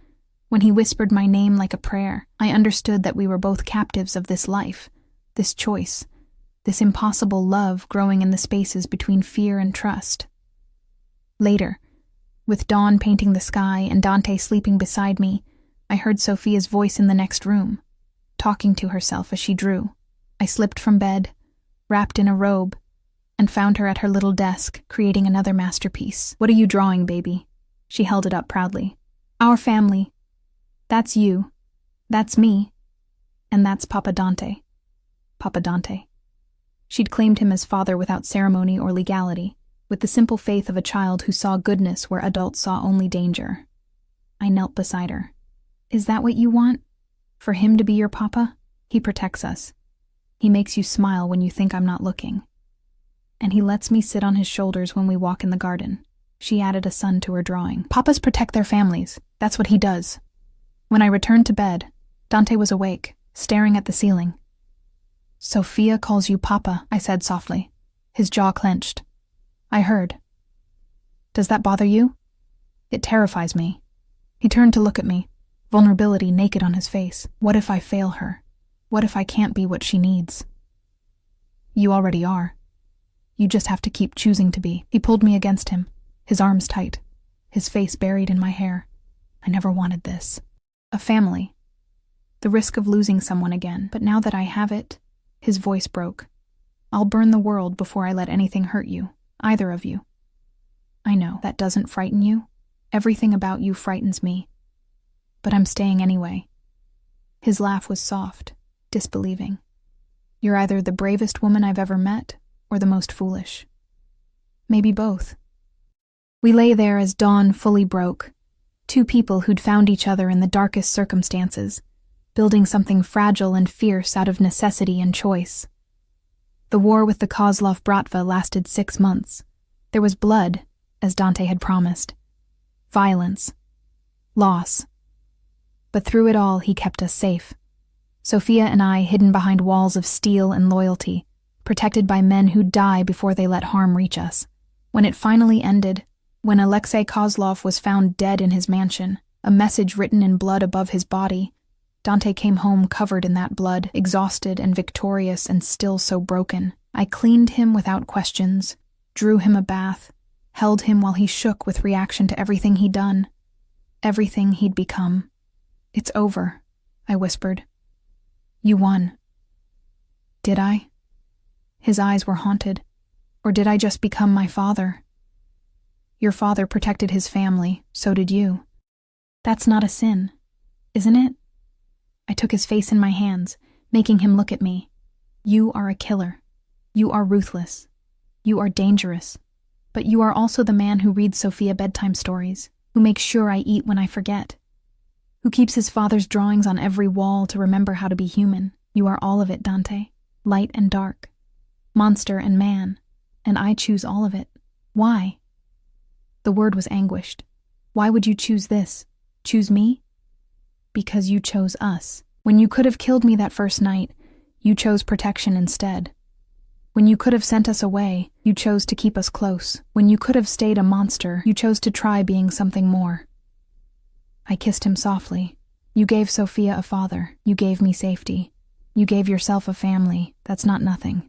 when he whispered my name like a prayer, I understood that we were both captives of this life, this choice, this impossible love growing in the spaces between fear and trust. Later, with dawn painting the sky and Dante sleeping beside me, I heard Sophia's voice in the next room, talking to herself as she drew. I slipped from bed, wrapped in a robe, and found her at her little desk, creating another masterpiece. What are you drawing, baby? She held it up proudly. Our family. That's you. That's me. And that's Papa Dante. Papa Dante. She'd claimed him as father without ceremony or legality, with the simple faith of a child who saw goodness where adults saw only danger. I knelt beside her. Is that what you want? For him to be your papa? He protects us. He makes you smile when you think I'm not looking. And he lets me sit on his shoulders when we walk in the garden. She added a son to her drawing. Papas protect their families. That's what he does. When I returned to bed, Dante was awake, staring at the ceiling. Sophia calls you Papa, I said softly. His jaw clenched. I heard. Does that bother you? It terrifies me. He turned to look at me, vulnerability naked on his face. What if I fail her? What if I can't be what she needs? You already are. You just have to keep choosing to be. He pulled me against him, his arms tight, his face buried in my hair. I never wanted this. A family. The risk of losing someone again. But now that I have it, his voice broke. I'll burn the world before I let anything hurt you, either of you. I know, that doesn't frighten you. Everything about you frightens me. But I'm staying anyway. His laugh was soft, disbelieving. You're either the bravest woman I've ever met, or the most foolish. Maybe both. We lay there as dawn fully broke, two people who'd found each other in the darkest circumstances, building something fragile and fierce out of necessity and choice. The war with the Kozlov Bratva lasted 6 months. There was blood, as Dante had promised. Violence. Loss. But through it all, he kept us safe. Sophia and I hidden behind walls of steel and loyalty, protected by men who'd die before they let harm reach us. When it finally ended, when Alexei Kozlov was found dead in his mansion, a message written in blood above his body, Dante came home covered in that blood, exhausted and victorious and still so broken. I cleaned him without questions, drew him a bath, held him while he shook with reaction to everything he'd done, everything he'd become. "It's over," I whispered. "You won." Did I? His eyes were haunted. Or did I just become my father? Your father protected his family, so did you. That's not a sin, isn't it? I took his face in my hands, making him look at me. You are a killer. You are ruthless. You are dangerous. But you are also the man who reads Sophia bedtime stories, who makes sure I eat when I forget, who keeps his father's drawings on every wall to remember how to be human. You are all of it, Dante. Light and dark. Monster and man. And I choose all of it. Why? The word was anguished. Why would you choose this? Choose me? Because you chose us. When you could have killed me that first night, you chose protection instead. When you could have sent us away, you chose to keep us close. When you could have stayed a monster, you chose to try being something more. I kissed him softly. You gave Sophia a father. You gave me safety. You gave yourself a family. That's not nothing.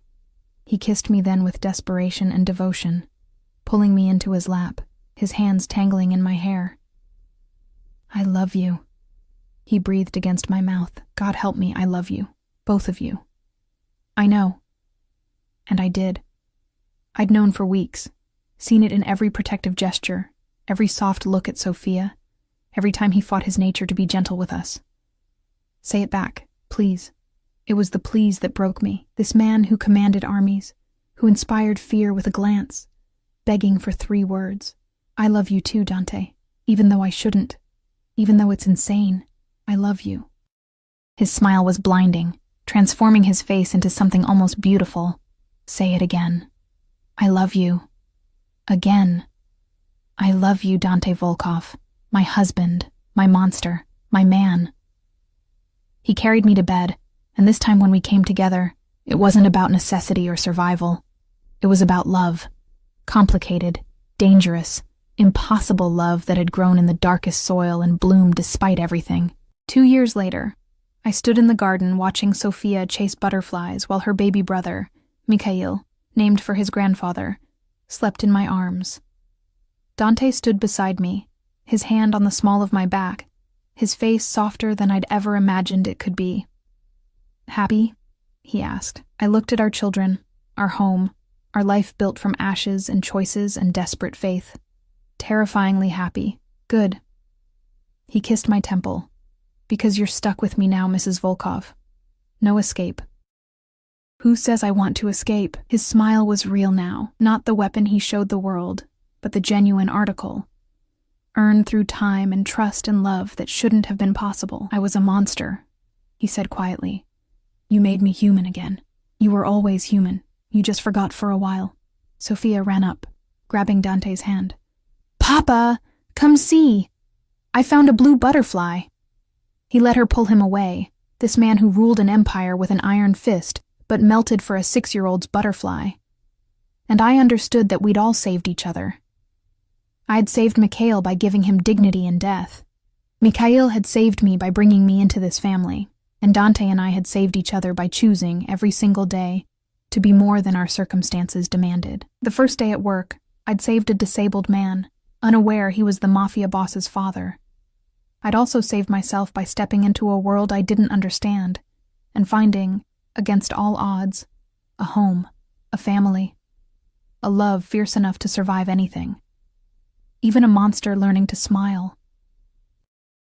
He kissed me then with desperation and devotion, pulling me into his lap, his hands tangling in my hair. "I love you," he breathed against my mouth. "God help me, I love you. Both of you." "I know." And I did. I'd known for weeks, seen it in every protective gesture, every soft look at Sophia, every time he fought his nature to be gentle with us. "Say it back, please." It was the please that broke me. This man who commanded armies, who inspired fear with a glance, begging for 3 words. "I love you too, Dante. Even though I shouldn't. Even though it's insane. I love you." His smile was blinding, transforming his face into something almost beautiful. "Say it again. I love you. Again. I love you, Dante Volkov. My husband, my monster, my man." He carried me to bed, and this time when we came together, it wasn't about necessity or survival. It was about love. Complicated, dangerous, impossible love that had grown in the darkest soil and bloomed despite everything. 2 years later, I stood in the garden watching Sophia chase butterflies while her baby brother, Mikhail, named for his grandfather, slept in my arms. Dante stood beside me, his hand on the small of my back, his face softer than I'd ever imagined it could be. "Happy?" he asked. I looked at our children, our home, our life built from ashes and choices and desperate faith. Terrifyingly happy. Good. He kissed my temple. "Because you're stuck with me now, Mrs. Volkov. No escape." "Who says I want to escape?" His smile was real now, not the weapon he showed the world, but the genuine article. Earned through time and trust and love that shouldn't have been possible. "I was a monster," he said quietly. "You made me human again. You were always human. You just forgot for a while." Sophia ran up, grabbing Dante's hand. "Papa, come see! I found a blue butterfly." He let her pull him away, this man who ruled an empire with an iron fist, but melted for a 6-year-old's butterfly. And I understood that we'd all saved each other. I'd saved Mikhail by giving him dignity in death. Mikhail had saved me by bringing me into this family, and Dante and I had saved each other by choosing, every single day, to be more than our circumstances demanded. The first day at work, I'd saved a disabled man, unaware he was the mafia boss's father. I'd also saved myself by stepping into a world I didn't understand, and finding, against all odds, a home, a family, a love fierce enough to survive anything. Even a monster learning to smile.